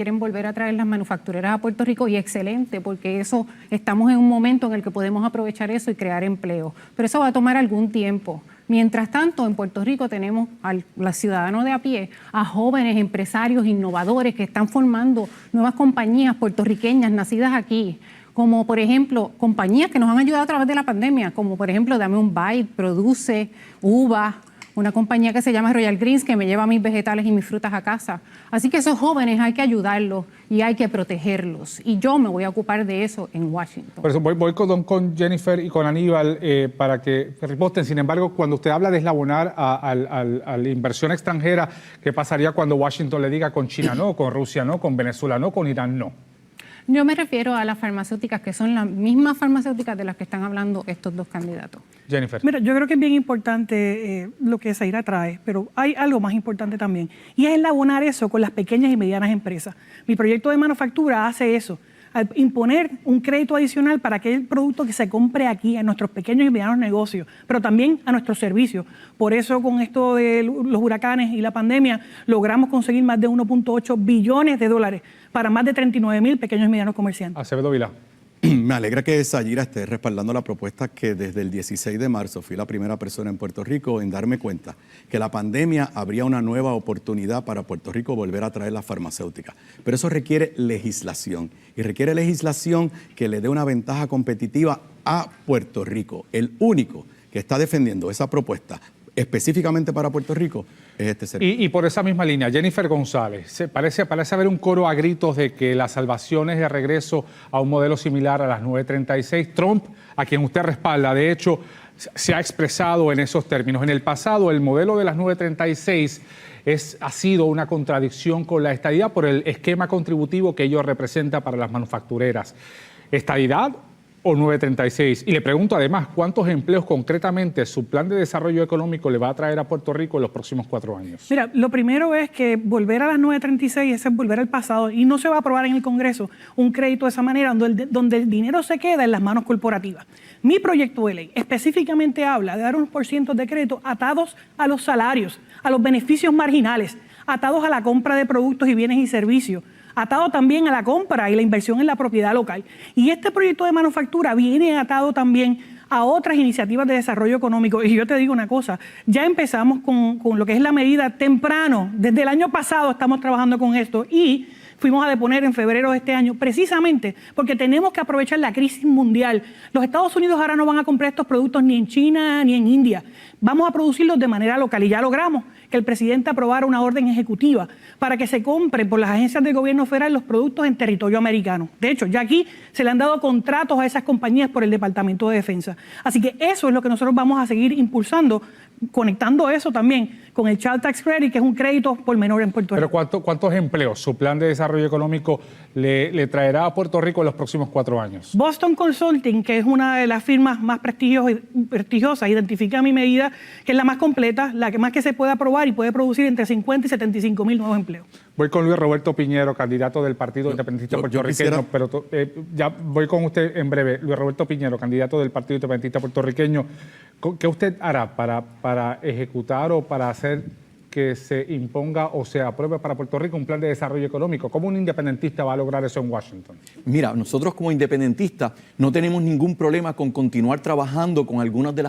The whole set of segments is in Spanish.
quieren volver a traer las manufactureras a Puerto Rico y excelente, porque eso estamos en un momento en el que podemos aprovechar eso y crear empleo. Pero eso va a tomar algún tiempo. Mientras tanto, en Puerto Rico tenemos a los ciudadanos de a pie, a jóvenes empresarios innovadores que están formando nuevas compañías puertorriqueñas nacidas aquí, como por ejemplo compañías que nos han ayudado a través de la pandemia, como por ejemplo Dame un Bite, Produce, Uva, una compañía que se llama Royal Greens que me lleva mis vegetales y mis frutas a casa. Así que esos jóvenes hay que ayudarlos y hay que protegerlos. Y yo me voy a ocupar de eso en Washington. Por eso voy con Jennifer y con Aníbal para que responden. Sin embargo, cuando usted habla de eslabonar a la inversión extranjera, ¿qué pasaría cuando Washington le diga con China no, con Rusia no, con Venezuela no, con Irán no? Yo me refiero a las farmacéuticas, que son las mismas farmacéuticas de las que están hablando estos dos candidatos. Jennifer. Mira, yo creo que es bien importante lo que Zaira trae, pero hay algo más importante también, y es elaborar eso con las pequeñas y medianas empresas. Mi proyecto de manufactura hace eso, al imponer un crédito adicional para aquel producto que se compre aquí a nuestros pequeños y medianos negocios, pero también a nuestros servicios. Por eso con esto de los huracanes y la pandemia logramos conseguir más de 1.8 billones de dólares para más de 39,000 pequeños y medianos comerciantes. Acevedo Vilá. Me alegra que Zaira esté respaldando la propuesta que desde el 16 de marzo fui la primera persona en Puerto Rico en darme cuenta que la pandemia abría una nueva oportunidad para Puerto Rico volver a traer las farmacéuticas. Pero eso requiere legislación y requiere legislación que le dé una ventaja competitiva a Puerto Rico. El único que está defendiendo esa propuesta específicamente para Puerto Rico es este servicio. Y por esa misma línea, Jennifer González, parece haber un coro a gritos de que la salvación es de regreso a un modelo similar a las 936. Trump, a quien usted respalda, de hecho, se ha expresado en esos términos. En el pasado, el modelo de las 936 ha sido una contradicción con la estadidad por el esquema contributivo que ello representa para las manufactureras. ¿Estadidad o 936? Y le pregunto además, ¿cuántos empleos concretamente su plan de desarrollo económico le va a traer a Puerto Rico en los próximos 4 años? Mira, lo primero es que volver a las 936 es volver al pasado y no se va a aprobar en el Congreso un crédito de esa manera donde el dinero se queda en las manos corporativas. Mi proyecto de ley específicamente habla de dar unos % de crédito atados a los salarios, a los beneficios marginales, atados a la compra de productos y bienes y servicios, atado también a la compra y la inversión en la propiedad local. Y este proyecto de manufactura viene atado también a otras iniciativas de desarrollo económico. Y yo te digo una cosa, ya empezamos con lo que es la medida temprano. Desde el año pasado estamos trabajando con esto y fuimos a deponer en febrero de este año, precisamente porque tenemos que aprovechar la crisis mundial. Los Estados Unidos ahora no van a comprar estos productos ni en China ni en India. Vamos a producirlos de manera local y ya logramos que el presidente aprobara una orden ejecutiva para que se compren por las agencias del gobierno federal los productos en territorio americano. De hecho, ya aquí se le han dado contratos a esas compañías por el Departamento de Defensa. Así que eso es lo que nosotros vamos a seguir impulsando, conectando eso también con el Child Tax Credit, que es un crédito por menor en Puerto Rico. Pero ¿cuántos empleos su plan de desarrollo económico le traerá a Puerto Rico en los próximos 4 años? Boston Consulting, que es una de las firmas más prestigiosas, identifica a mi medida que es la más completa, la que más que se puede aprobar y puede producir entre 50 y 75,000 nuevos empleos. Voy con Luis Roberto Piñero, candidato del Partido Independentista Puertorriqueño, pero ya voy con usted en breve. Luis Roberto Piñero, candidato del Partido Independentista Puertorriqueño. ¿Qué usted hará para ejecutar o para hacer que se imponga o se apruebe para Puerto Rico un plan de desarrollo económico? ¿Cómo un independentista va a lograr eso en Washington? Mira, nosotros como independentistas no tenemos ningún problema con continuar trabajando con algunas de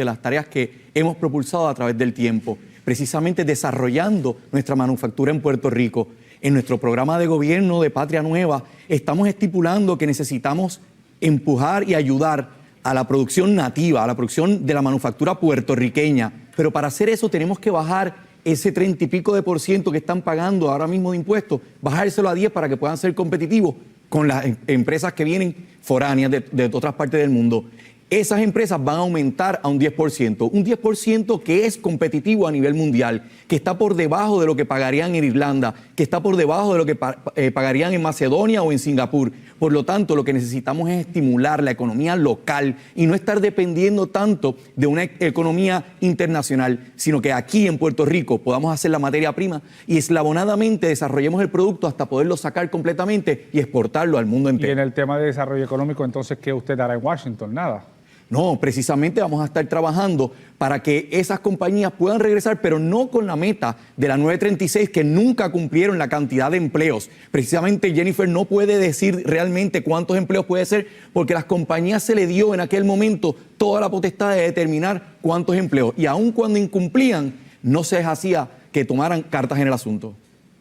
las tareas que hemos propulsado a través del tiempo, precisamente desarrollando nuestra manufactura en Puerto Rico. En nuestro programa de gobierno de Patria Nueva estamos estipulando que necesitamos empujar y ayudar a la producción nativa, a la producción de la manufactura puertorriqueña. Pero para hacer eso tenemos que bajar ese 30 y pico de % que están pagando ahora mismo de impuestos, bajárselo a 10 para que puedan ser competitivos con las empresas que vienen foráneas de otras partes del mundo. Esas empresas van a aumentar a un 10% que es competitivo a nivel mundial, que está por debajo de lo que pagarían en Irlanda, que está por debajo de lo que pagarían en Macedonia o en Singapur. Por lo tanto, lo que necesitamos es estimular la economía local y no estar dependiendo tanto de una economía internacional, sino que aquí en Puerto Rico podamos hacer la materia prima y eslabonadamente desarrollemos el producto hasta poderlo sacar completamente y exportarlo al mundo entero. Y en el tema de desarrollo económico, entonces, ¿qué usted hará en Washington? Nada. No, precisamente vamos a estar trabajando para que esas compañías puedan regresar, pero no con la meta de la 936, que nunca cumplieron la cantidad de empleos. Precisamente Jennifer no puede decir realmente cuántos empleos puede ser, porque a las compañías se le dio en aquel momento toda la potestad de determinar cuántos empleos. Y aun cuando incumplían, no se les hacía que tomaran cartas en el asunto.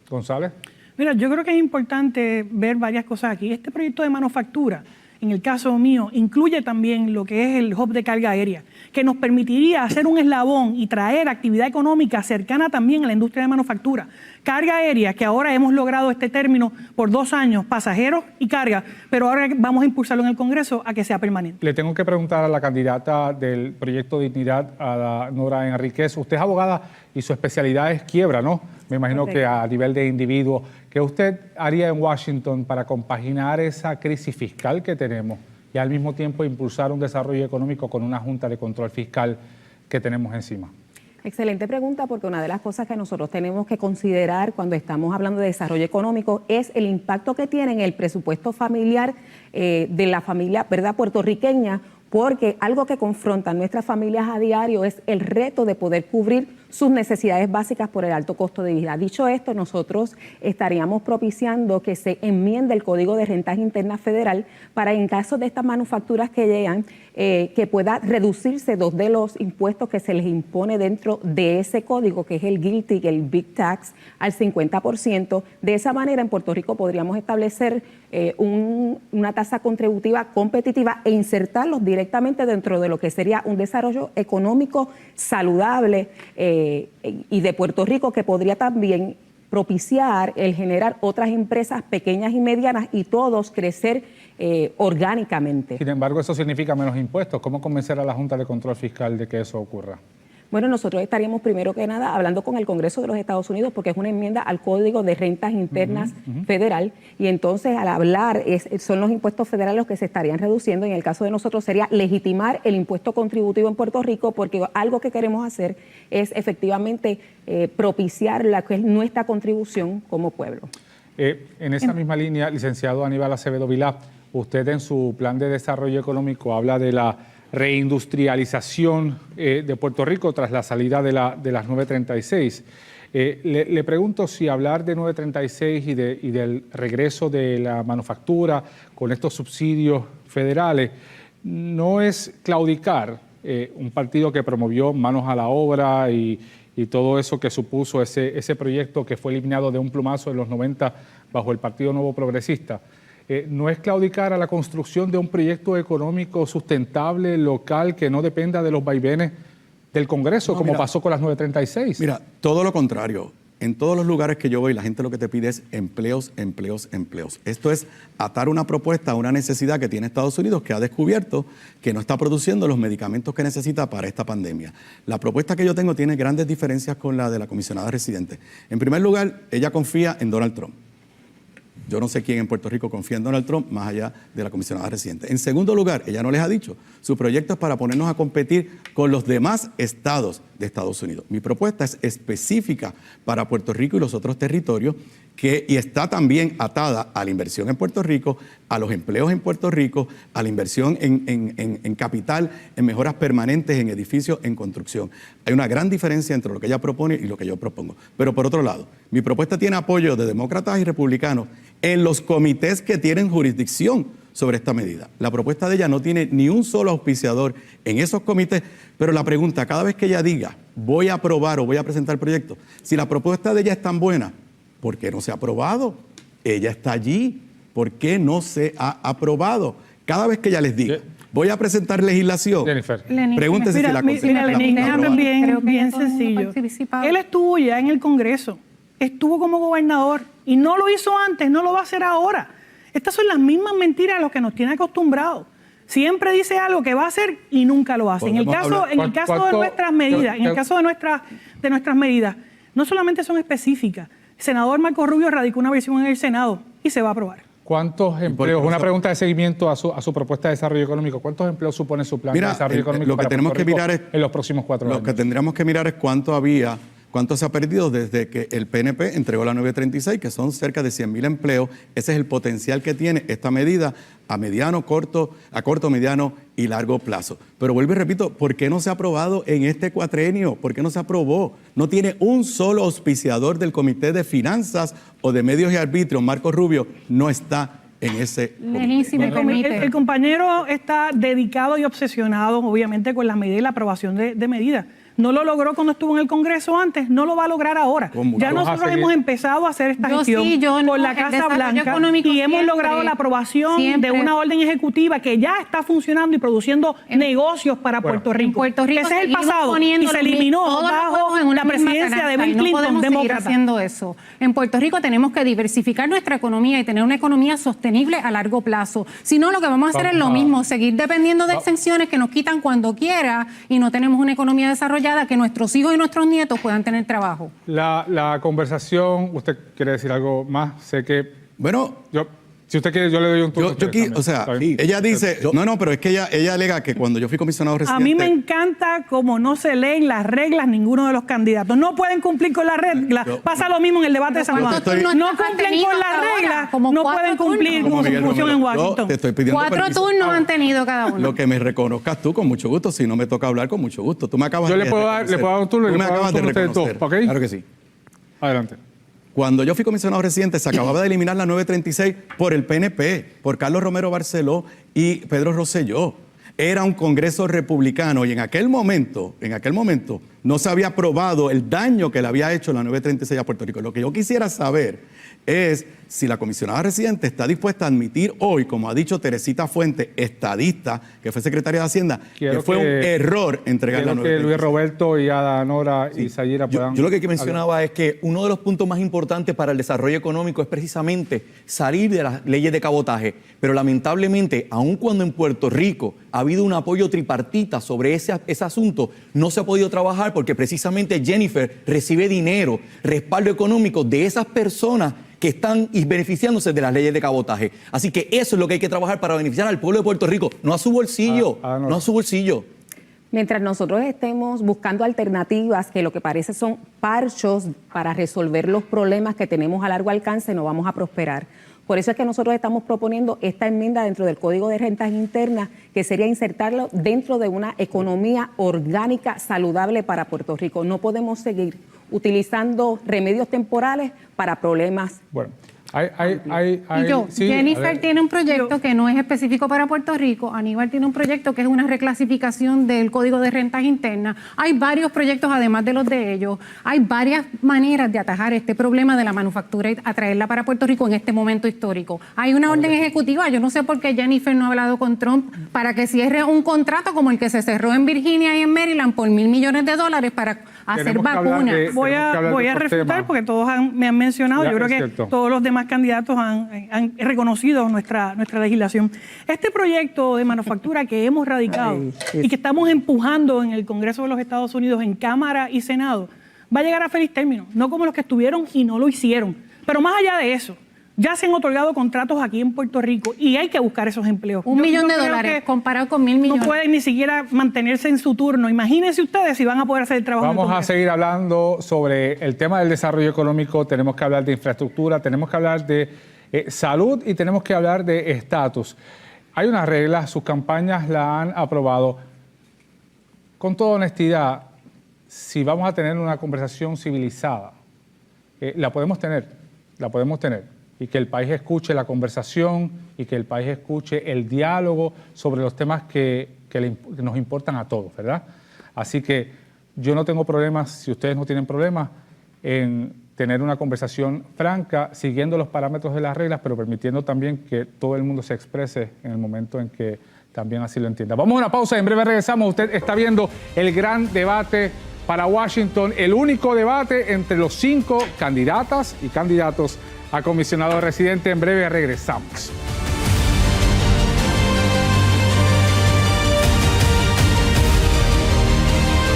González. Mira, yo creo que es importante ver varias cosas aquí. Este proyecto de manufactura, en el caso mío, incluye también lo que es el hub de carga aérea, que nos permitiría hacer un eslabón y traer actividad económica cercana también a la industria de manufactura. Carga aérea, que ahora hemos logrado este término por 2 años, pasajeros y carga, pero ahora vamos a impulsarlo en el Congreso a que sea permanente. Le tengo que preguntar a la candidata del Proyecto Dignidad, a la Nora Enríquez. Usted es abogada y su especialidad es quiebra, ¿no? Me imagino que a nivel de individuo. ¿Qué usted haría en Washington para compaginar esa crisis fiscal que tenemos y al mismo tiempo impulsar un desarrollo económico con una Junta de Control Fiscal que tenemos encima? Excelente pregunta, porque una de las cosas que nosotros tenemos que considerar cuando estamos hablando de desarrollo económico es el impacto que tiene en el presupuesto familiar de la familia, ¿verdad?, puertorriqueña, porque algo que confrontan nuestras familias a diario es el reto de poder cubrir sus necesidades básicas por el alto costo de vida. Dicho esto, nosotros estaríamos propiciando que se enmiende el Código de Rentas Internas Federal para, en caso de estas manufacturas que llegan, que pueda reducirse 2 de los impuestos que se les impone dentro de ese código, que es el GILTI y el Big Tax, al 50%. De esa manera, en Puerto Rico podríamos establecer una tasa contributiva competitiva e insertarlos directamente dentro de lo que sería un desarrollo económico saludable y de Puerto Rico, que podría también propiciar el generar otras empresas pequeñas y medianas y todos crecer orgánicamente. Sin embargo, eso significa menos impuestos. ¿Cómo convencer a la Junta de Control Fiscal de que eso ocurra? Bueno, nosotros estaríamos primero que nada hablando con el Congreso de los Estados Unidos, porque es una enmienda al Código de Rentas Internas Federal, y entonces al hablar son los impuestos federales los que se estarían reduciendo. En el caso de nosotros sería legitimar el impuesto contributivo en Puerto Rico, porque algo que queremos hacer es efectivamente propiciar la que es nuestra contribución como pueblo. En esa misma línea, licenciado Aníbal Acevedo Vilá, usted en su plan de desarrollo económico habla de la reindustrialización de Puerto Rico tras la salida de las 936. Le pregunto si hablar de 936 y del regreso de la manufactura con estos subsidios federales no es claudicar un partido que promovió manos a la obra y todo eso que supuso ese proyecto que fue eliminado de un plumazo en los 90 bajo el Partido Nuevo Progresista. ¿No es claudicar a la construcción de un proyecto económico sustentable, local, que no dependa de los vaivenes del Congreso, como pasó con las 936? Mira, todo lo contrario. En todos los lugares que yo voy, la gente lo que te pide es empleos, empleos, empleos. Esto es atar una propuesta a una necesidad que tiene Estados Unidos, que ha descubierto que no está produciendo los medicamentos que necesita para esta pandemia. La propuesta que yo tengo tiene grandes diferencias con la de la comisionada residente. En primer lugar, ella confía en Donald Trump. Yo no sé quién en Puerto Rico confía en Donald Trump más allá de la comisionada residente. En segundo lugar, ella no les ha dicho, su proyecto es para ponernos a competir con los demás estados de Estados Unidos. Mi propuesta es específica para Puerto Rico y los otros territorios y está también atada a la inversión en Puerto Rico, a los empleos en Puerto Rico, a la inversión en capital, en mejoras permanentes, en edificios, en construcción. Hay una gran diferencia entre lo que ella propone y lo que yo propongo. Pero por otro lado, mi propuesta tiene apoyo de demócratas y republicanos en los comités que tienen jurisdicción sobre esta medida. La propuesta de ella no tiene ni un solo auspiciador en esos comités, pero la pregunta, cada vez que ella diga, voy a aprobar o voy a presentar el proyecto, si la propuesta de ella es tan buena, ¿por qué no se ha aprobado? Ella está allí, ¿por qué no se ha aprobado? Cada vez que ella les diga, voy a presentar legislación, Jennifer. pregúntese si la Mira, Lenín, déjame bien sencillo. Él estuvo ya en el Congreso, estuvo como gobernador y no lo hizo antes, no lo va a hacer ahora. Estas son las mismas mentiras a las que nos tiene acostumbrados. Siempre dice algo que va a hacer y nunca lo hace. En el caso de nuestras medidas, no solamente son específicas. El senador Marco Rubio radicó una versión en el Senado y se va a aprobar. ¿Cuántos empleos? Una pregunta de seguimiento a su propuesta de desarrollo económico. ¿Cuántos empleos supone su plan de desarrollo económico lo que para tenemos Puerto que Rico mirar es, en los próximos 4 años? Lo que tendríamos que mirar es cuánto había ¿Cuánto se ha perdido desde que el PNP entregó la 936, que son cerca de 100,000 empleos? Ese es el potencial que tiene esta medida a corto, mediano y largo plazo. Pero vuelvo y repito, ¿por qué no se ha aprobado en este cuatrenio? ¿Por qué no se aprobó? No tiene un solo auspiciador del Comité de Finanzas o de Medios y Arbitrios. Marco Rubio no está en ese Lenín, si me permite. El compañero está dedicado y obsesionado, obviamente, con las medidas y la aprobación de medidas. No lo logró cuando estuvo en el Congreso antes, no lo va a lograr ahora. Ya nosotros hemos empezado a hacer esta gestión con la Casa Blanca y hemos logrado la aprobación de una orden ejecutiva que ya está funcionando y produciendo negocios para Puerto Rico. Puerto Rico ese es el pasado y se eliminó bajo la presidencia de Bill Clinton, demócrata. Haciendo eso. En Puerto Rico tenemos que diversificar nuestra economía y tener una economía sostenible a largo plazo. Si no, lo que vamos a hacer es lo mismo, seguir dependiendo de exenciones que nos quitan cuando quiera y no tenemos una economía desarrollada que nuestros hijos y nuestros nietos puedan tener trabajo. La conversación, ¿usted quiere decir algo más? Sé que... Bueno, si usted quiere, yo le doy un turno. Ella dice, pero es que ella alega que cuando yo fui comisionado residente... A mí me encanta cómo no se leen las reglas ninguno de los candidatos. No pueden cumplir con las reglas. Pasa lo mismo en el debate de San Juan. No cumplen con las reglas, no pueden cumplir con su función en Washington. Te estoy pidiendo 4 turnos han tenido cada uno. Lo que me reconozcas tú, con mucho gusto. Si no me toca hablar, con mucho gusto. Tú me acabas Yo le puedo dar un turno y le puedo dar un turno a ustedes dos, ¿ok? Claro que sí. Adelante. Cuando yo fui comisionado residente, se acababa de eliminar la 936 por el PNP, por Carlos Romero Barceló y Pedro Rosselló. Era un Congreso republicano y en aquel momento no se había aprobado el daño que le había hecho la 936 a Puerto Rico. Lo que yo quisiera saber es si la comisionada residente está dispuesta a admitir hoy, como ha dicho Teresita Fuentes, estadista, que fue secretaria de Hacienda, que fue un error entregar la 936. Que Luis Roberto y Ada Nora y Sayira puedan... Yo lo que mencionaba es que uno de los puntos más importantes para el desarrollo económico es precisamente salir de las leyes de cabotaje. Pero lamentablemente, aun cuando en Puerto Rico ha habido un apoyo tripartita sobre ese asunto, no se ha podido trabajar porque precisamente Jennifer recibe dinero, respaldo económico de esas personas que están beneficiándose de las leyes de cabotaje. Así que eso es lo que hay que trabajar para beneficiar al pueblo de Puerto Rico, no a su bolsillo, no a su bolsillo. Mientras nosotros estemos buscando alternativas que lo que parece son parchos para resolver los problemas que tenemos a largo alcance, no vamos a prosperar. Por eso es que nosotros estamos proponiendo esta enmienda dentro del Código de Rentas Internas, que sería insertarlo dentro de una economía orgánica saludable para Puerto Rico. No podemos seguir utilizando remedios temporales para problemas. Bueno, Jennifer tiene un proyecto que no es específico para Puerto Rico. Aníbal tiene un proyecto que es una reclasificación del Código de Rentas Internas. Hay varios proyectos, además de los de ellos. Hay varias maneras de atajar este problema de la manufactura y atraerla para Puerto Rico en este momento histórico. Hay una orden ejecutiva. Yo no sé por qué Jennifer no ha hablado con Trump para que cierre un contrato como el que se cerró en Virginia y en Maryland por $1,000 millones para hacer vacunas. Voy a refutar porque todos me han mencionado. Yo creo que todos los demás candidatos han reconocido nuestra legislación. Este proyecto de manufactura que hemos radicado y que estamos empujando en el Congreso de los Estados Unidos, en Cámara y Senado, va a llegar a feliz término, no como los que estuvieron y no lo hicieron. Pero más allá de eso, ya se han otorgado contratos aquí en Puerto Rico y hay que buscar esos empleos. $1 millón comparado con $1,000 millones. No pueden ni siquiera mantenerse en su turno. Imagínense ustedes si van a poder hacer el trabajo. Vamos a seguir hablando sobre el tema del desarrollo económico. Tenemos que hablar de infraestructura, tenemos que hablar de salud y tenemos que hablar de estatus. Hay unas reglas, sus campañas la han aprobado. Con toda honestidad, si vamos a tener una conversación civilizada, la podemos tener. Y que el país escuche la conversación y que el país escuche el diálogo sobre los temas que nos importan a todos, ¿verdad? Así que yo no tengo problemas, si ustedes no tienen problemas, en tener una conversación franca, siguiendo los parámetros de las reglas, pero permitiendo también que todo el mundo se exprese en el momento en que también así lo entienda. Vamos a una pausa y en breve regresamos. Usted está viendo el gran debate para Washington, el único debate entre los 5 candidatas y candidatos a comisionado residente. En breve regresamos.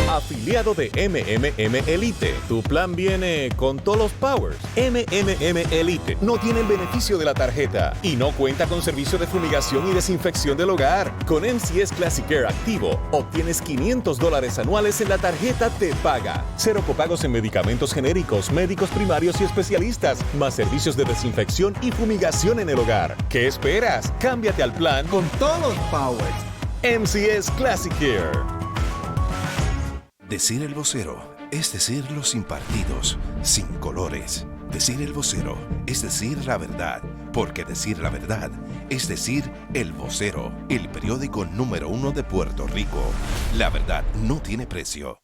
A afiliado de MMM Elite. Tu plan viene con todos los powers. MMM Elite no tiene el beneficio de la tarjeta y no cuenta con servicio de fumigación y desinfección del hogar. Con MCS Classic Care activo, obtienes $500 anuales en la tarjeta Te Paga. 0 copagos en medicamentos genéricos, médicos primarios y especialistas, más servicios de desinfección y fumigación en el hogar. ¿Qué esperas? Cámbiate al plan con todos los powers. MCS Classic Care. Decir el vocero es decirlo sin partidos, sin colores. Decir el vocero es decir la verdad, porque decir la verdad es decir El Vocero, el periódico número 1 de Puerto Rico. La verdad no tiene precio.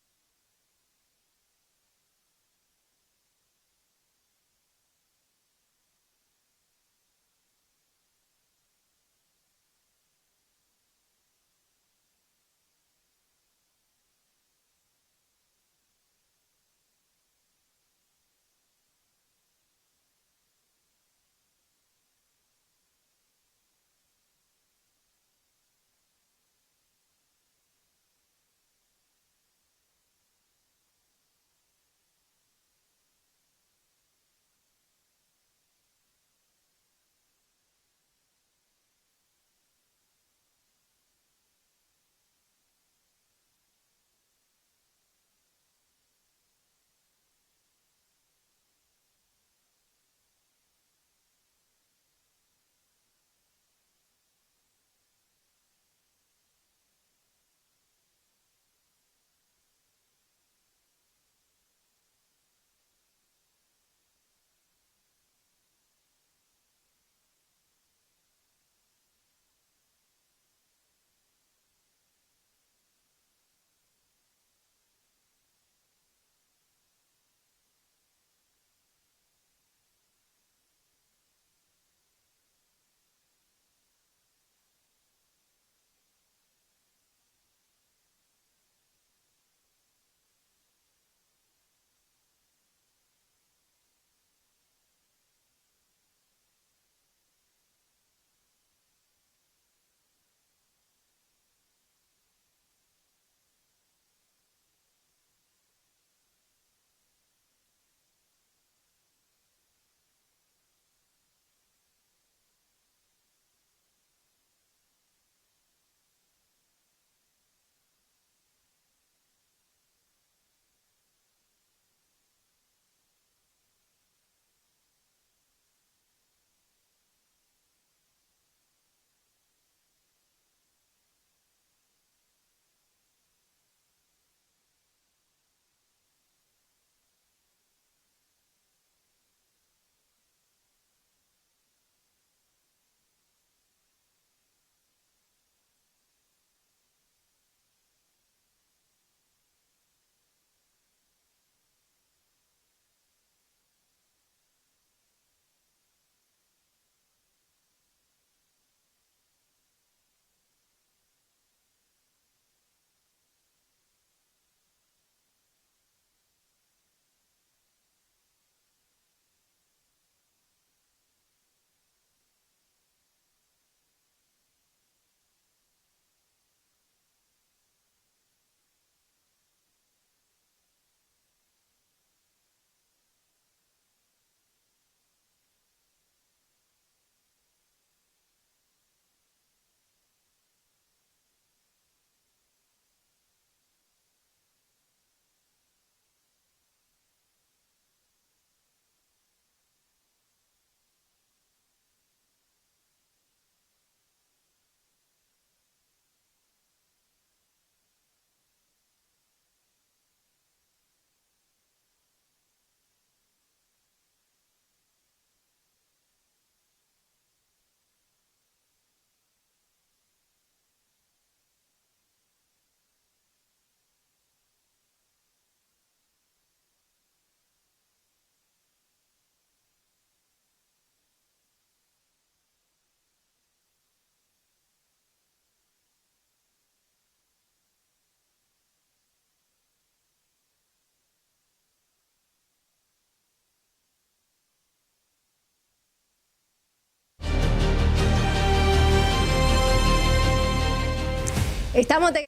Estamos de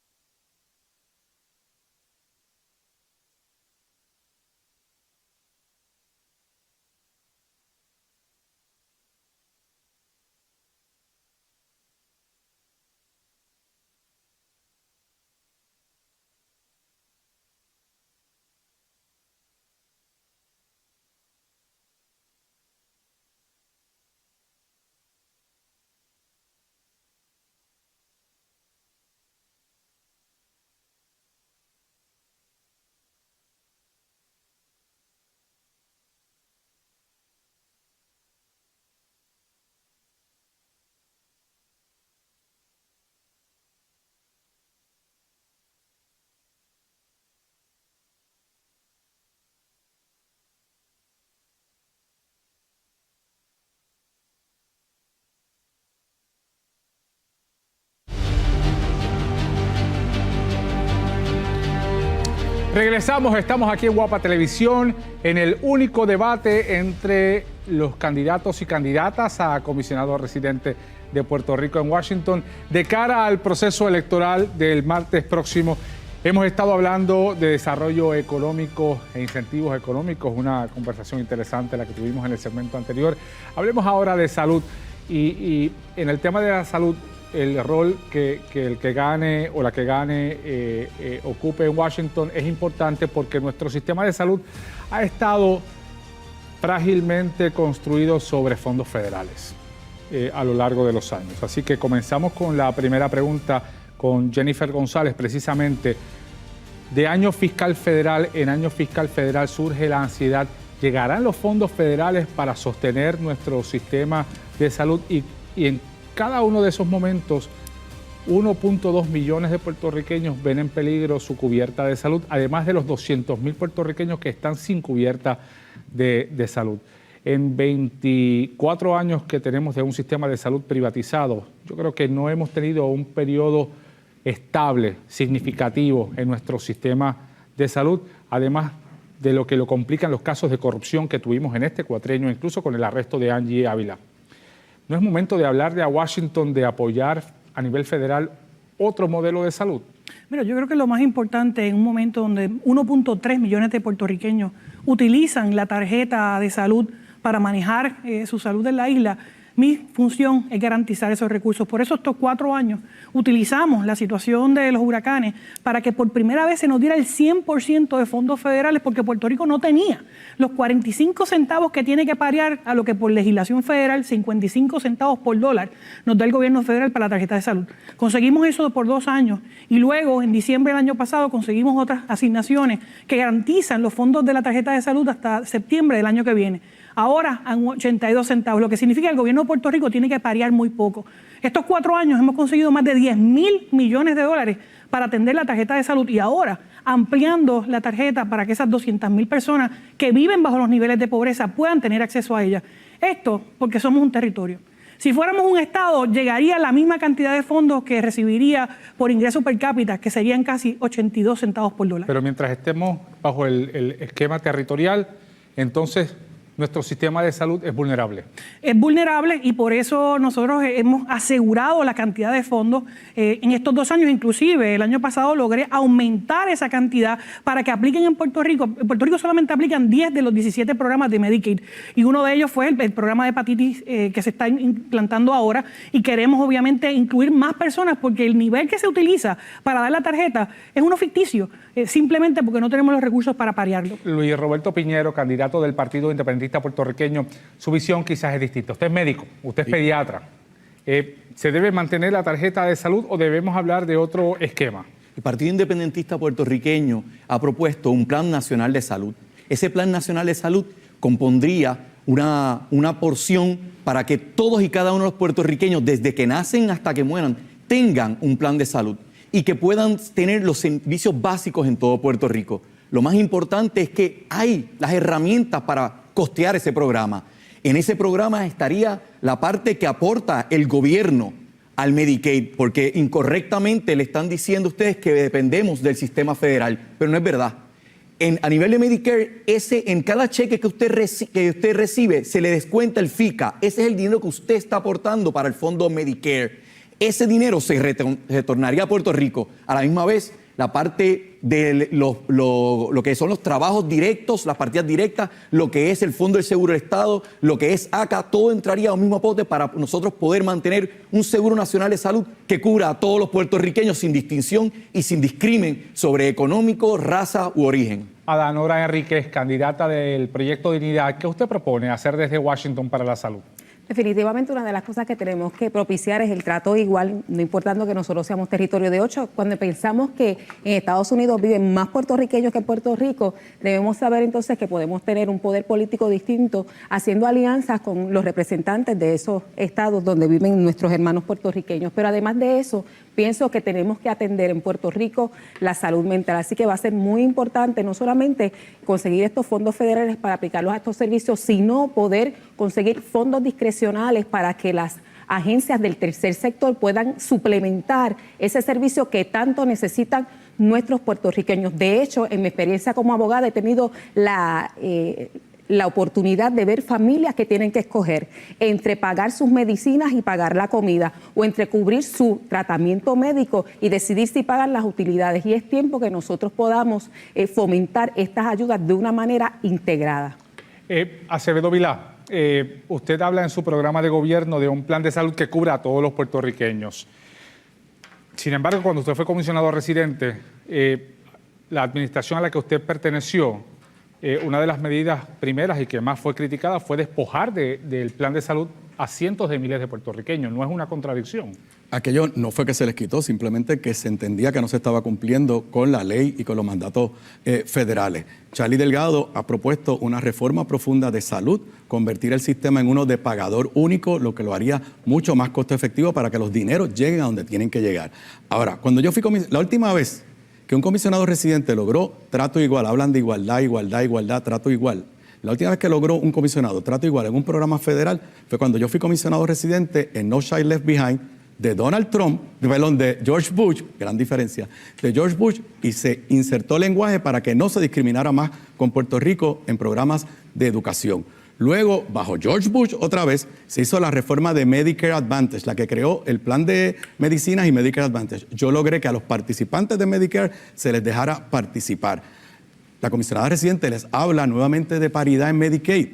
Regresamos, estamos aquí en Guapa Televisión en el único debate entre los candidatos y candidatas a comisionado residente de Puerto Rico en Washington de cara al proceso electoral del martes próximo. Hemos estado hablando de desarrollo económico e incentivos económicos, una conversación interesante la que tuvimos en el segmento anterior. Hablemos ahora de salud y en el tema de la salud, el rol que el que gane o la que gane ocupe en Washington es importante porque nuestro sistema de salud ha estado frágilmente construido sobre fondos federales a lo largo de los años. Así que comenzamos con la primera pregunta con Jennifer González, precisamente. De año fiscal federal en año fiscal federal surge la ansiedad. ¿Llegarán los fondos federales para sostener nuestro sistema de salud? Y en cada uno de esos momentos, 1.2 millones de puertorriqueños ven en peligro su cubierta de salud, además de los 200,000 puertorriqueños que están sin cubierta de salud. En 24 años que tenemos de un sistema de salud privatizado, yo creo que no hemos tenido un periodo estable, significativo en nuestro sistema de salud, además de lo que lo complican los casos de corrupción que tuvimos en este cuatrienio, incluso con el arresto de Angie Ávila. ¿No es momento de hablarle a Washington de apoyar a nivel federal otro modelo de salud? Mira, yo creo que lo más importante en un momento donde 1.3 millones de puertorriqueños utilizan la tarjeta de salud para manejar su salud en la isla, mi función es garantizar esos recursos. Por eso estos 4 años utilizamos la situación de los huracanes para que por primera vez se nos diera el 100% de fondos federales, porque Puerto Rico no tenía los 45 centavos que tiene que parear a lo que por legislación federal, 55 centavos por dólar, nos da el gobierno federal para la tarjeta de salud. Conseguimos eso por 2 años y luego en diciembre del año pasado conseguimos otras asignaciones que garantizan los fondos de la tarjeta de salud hasta septiembre del año que viene. Ahora en 82 centavos, lo que significa que el gobierno de Puerto Rico tiene que parear muy poco. Estos 4 años hemos conseguido más de 10,000 millones de dólares para atender la tarjeta de salud y ahora ampliando la tarjeta para que esas 200,000 personas que viven bajo los niveles de pobreza puedan tener acceso a ella. Esto porque somos un territorio. Si fuéramos un estado, llegaría la misma cantidad de fondos que recibiría por ingreso per cápita, que serían casi 82 centavos por dólar. Pero mientras estemos bajo el esquema territorial, entonces nuestro sistema de salud es vulnerable. Es vulnerable y por eso nosotros hemos asegurado la cantidad de fondos en estos 2 años. Inclusive el año pasado logré aumentar esa cantidad para que apliquen en Puerto Rico. En Puerto Rico solamente aplican 10 de los 17 programas de Medicaid y uno de ellos fue el programa de hepatitis que se está implantando ahora y queremos obviamente incluir más personas porque el nivel que se utiliza para dar la tarjeta es uno ficticio, simplemente porque no tenemos los recursos para parearlo. Luis Roberto Piñero, candidato del Partido Independentista puertorriqueño, su visión quizás es distinta. Usted es médico, usted es pediatra. ¿Se debe mantener la tarjeta de salud o debemos hablar de otro esquema? El Partido Independentista puertorriqueño ha propuesto un Plan Nacional de Salud. Ese Plan Nacional de Salud compondría una porción para que todos y cada uno de los puertorriqueños, desde que nacen hasta que mueran, tengan un plan de salud y que puedan tener los servicios básicos en todo Puerto Rico. Lo más importante es que hay las herramientas para costear ese programa. En ese programa estaría la parte que aporta el gobierno al Medicaid, porque incorrectamente le están diciendo ustedes que dependemos del sistema federal, pero no es verdad. A nivel de Medicare, en cada cheque que usted recibe se le descuenta el FICA. Ese es el dinero que usted está aportando para el fondo Medicare. Ese dinero se retornaría a Puerto Rico. A la misma vez, la parte de lo que son los trabajos directos, las partidas directas, lo que es el Fondo del Seguro del Estado, lo que es ACA, todo entraría a un mismo pote para nosotros poder mantener un Seguro Nacional de Salud que cubra a todos los puertorriqueños sin distinción y sin discrimen sobre económico, raza u origen. Adanora Enríquez, candidata del Proyecto Dignidad, ¿qué usted propone hacer desde Washington para la salud? Definitivamente una de las cosas que tenemos que propiciar es el trato igual, no importando que nosotros seamos territorio de 8. Cuando pensamos que en Estados Unidos viven más puertorriqueños que en Puerto Rico, debemos saber entonces que podemos tener un poder político distinto, haciendo alianzas con los representantes de esos estados donde viven nuestros hermanos puertorriqueños. Pero además de eso, pienso que tenemos que atender en Puerto Rico la salud mental. Así que va a ser muy importante no solamente conseguir estos fondos federales para aplicarlos a estos servicios, sino poder conseguir fondos discrecionales para que las agencias del tercer sector puedan suplementar ese servicio que tanto necesitan nuestros puertorriqueños. De hecho, en mi experiencia como abogada he tenido la oportunidad de ver familias que tienen que escoger entre pagar sus medicinas y pagar la comida, o entre cubrir su tratamiento médico y decidir si pagan las utilidades. Y es tiempo que nosotros podamos fomentar estas ayudas de una manera integrada. Acevedo Vilá, usted habla en su programa de gobierno de un plan de salud que cubra a todos los puertorriqueños. Sin embargo, cuando usted fue comisionado residente, la administración a la que usted perteneció, una de las medidas primeras y que más fue criticada fue despojar del plan de salud a cientos de miles de puertorriqueños. ¿No es una contradicción? Aquello no fue que se les quitó, simplemente que se entendía que no se estaba cumpliendo con la ley y con los mandatos federales. Charlie Delgado ha propuesto una reforma profunda de salud, convertir el sistema en uno de pagador único, lo que lo haría mucho más costo efectivo para que los dineros lleguen a donde tienen que llegar. Ahora, cuando yo fui la última vez que un comisionado residente logró trato igual, hablan de igualdad, igualdad, igualdad, trato igual. La última vez que logró un comisionado trato igual en un programa federal fue cuando yo fui comisionado residente en No Child Left Behind de Donald Trump, perdón, de George Bush, gran diferencia, de George Bush, y se insertó lenguaje para que no se discriminara más con Puerto Rico en programas de educación. Luego, bajo George Bush, otra vez, se hizo la reforma de Medicare Advantage, la que creó el plan de medicinas y Medicare Advantage. Yo logré que a los participantes de Medicare se les dejara participar. La comisionada residente les habla nuevamente de paridad en Medicaid.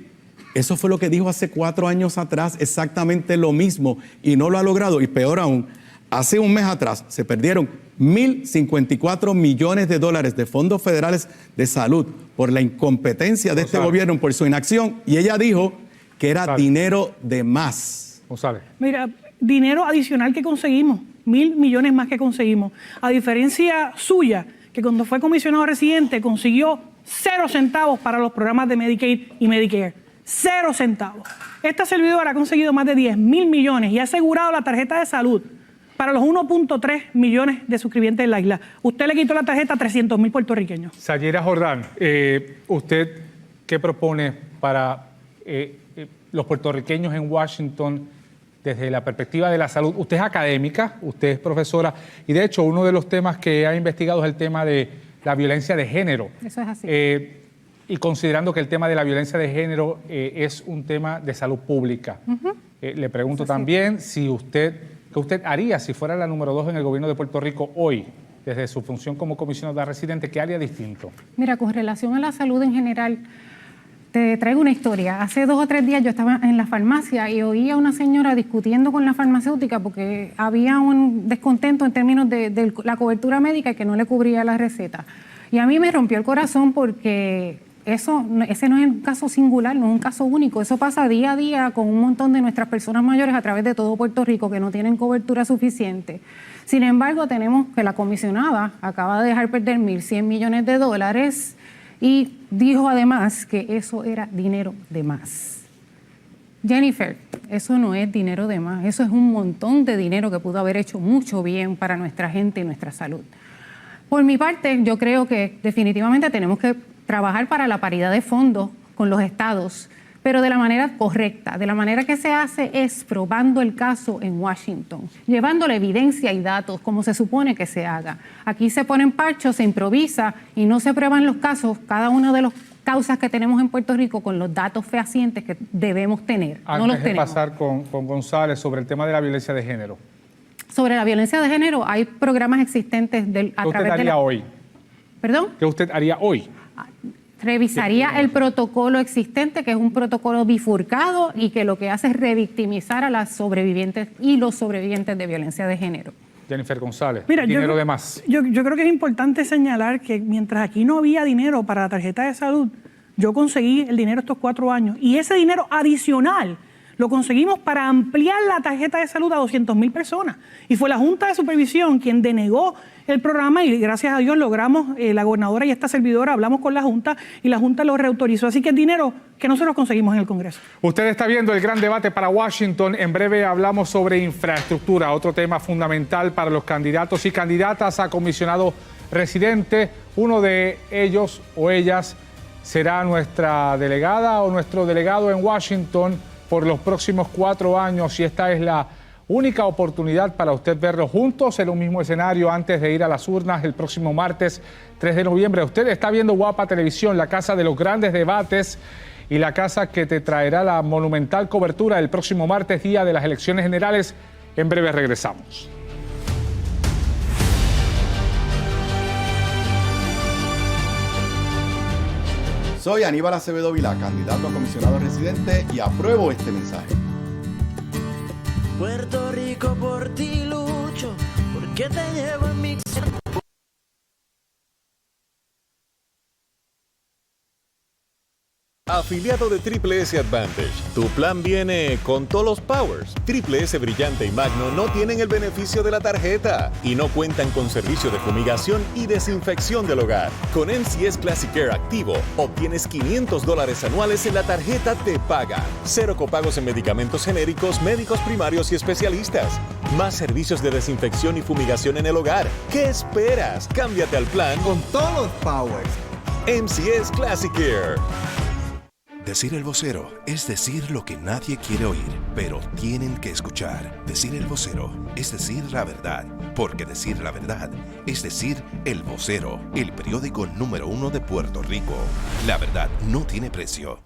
Eso fue lo que dijo hace 4 años atrás, exactamente lo mismo, y no lo ha logrado. Y peor aún, hace un mes atrás se perdieron $1.054 millones de fondos federales de salud por la incompetencia de este gobierno, por su inacción, y ella dijo que era dinero de más. González. Mira, dinero adicional que conseguimos, 1.000 millones más que conseguimos. A diferencia suya, que cuando fue comisionado residente consiguió 0 centavos para los programas de Medicaid y Medicare. 0 centavos. Esta servidora ha conseguido más de 10.000 millones y ha asegurado la tarjeta de salud para los 1.3 millones de suscribientes de la isla. Usted le quitó la tarjeta a 300.000 puertorriqueños. Sayira Jordán, ¿usted qué propone para los puertorriqueños en Washington desde la perspectiva de la salud? Usted es académica, usted es profesora, y de hecho uno de los temas que ha investigado es el tema de la violencia de género. Eso es así. Y considerando que el tema de la violencia de género es un tema de salud pública, le pregunto también si ¿qué usted haría si fuera la número 2 en el gobierno de Puerto Rico hoy, desde su función como comisionada residente? ¿Qué haría distinto? Mira, con relación a la salud en general, te traigo una historia. Hace 2 o 3 días yo estaba en la farmacia y oí a una señora discutiendo con la farmacéutica porque había un descontento en términos de la cobertura médica y que no le cubría la receta. Y a mí me rompió el corazón porque ese no es un caso singular, no es un caso único. Eso pasa día a día con un montón de nuestras personas mayores a través de todo Puerto Rico que no tienen cobertura suficiente. Sin embargo, tenemos que la comisionada acaba de dejar perder $1.100 millones y dijo además que eso era dinero de más. Jennifer, eso no es dinero de más, eso es un montón de dinero que pudo haber hecho mucho bien para nuestra gente y nuestra salud. Por mi parte, yo creo que definitivamente tenemos que trabajar para la paridad de fondos con los estados, pero de la manera correcta. De la manera que se hace es probando el caso en Washington, llevando la evidencia y datos como se supone que se haga. Aquí se ponen parchos, se improvisa y no se prueban los casos, cada una de las causas que tenemos en Puerto Rico con los datos fehacientes que debemos tener. No los tenemos. Antes de pasar con González sobre el tema de la violencia de género. Sobre la violencia de género hay programas existentes a través de ¿Qué usted haría hoy? ¿Perdón? ¿Qué usted haría hoy? Revisaría el protocolo existente, que es un protocolo bifurcado y que lo que hace es revictimizar a las sobrevivientes y los sobrevivientes de violencia de género. Jennifer González, Mira, dinero de más. Yo creo que es importante señalar que mientras aquí no había dinero para la tarjeta de salud, yo conseguí el dinero estos 4 años y ese dinero adicional lo conseguimos para ampliar la tarjeta de salud a 200.000 personas. Y fue la Junta de Supervisión quien denegó el programa y gracias a Dios logramos, la gobernadora y esta servidora, hablamos con la Junta y la Junta lo reautorizó. Así que es dinero que nosotros conseguimos en el Congreso. Usted está viendo el gran debate para Washington. En breve hablamos sobre infraestructura, otro tema fundamental para los candidatos y candidatas a comisionado residente. Uno de ellos o ellas será nuestra delegada o nuestro delegado en Washington por los próximos 4 años y esta es la única oportunidad para usted verlos juntos en un mismo escenario antes de ir a las urnas el próximo martes 3 de noviembre. Usted está viendo Guapa Televisión, la casa de los grandes debates y la casa que te traerá la monumental cobertura el próximo martes, día de las elecciones generales. En breve regresamos. Soy Aníbal Acevedo Vilá, candidato a comisionado residente, y apruebo este mensaje. Puerto Rico, por ti lucho, porque te llevo en mi... Afiliado de Triple S Advantage, tu plan viene con todos los powers. Triple S Brillante y Magno no tienen el beneficio de la tarjeta y no cuentan con servicio de fumigación y desinfección del hogar. Con MCS Classic Care activo, obtienes $500 anuales en la tarjeta Te Paga. 0 copagos en medicamentos genéricos, médicos primarios y especialistas. Más servicios de desinfección y fumigación en el hogar. ¿Qué esperas? Cámbiate al plan con todos los powers. MCS Classic Care. Decir el vocero es decir lo que nadie quiere oír, pero tienen que escuchar. Decir el vocero es decir la verdad, porque decir la verdad es decir el vocero, el periódico número 1 de Puerto Rico. La verdad no tiene precio.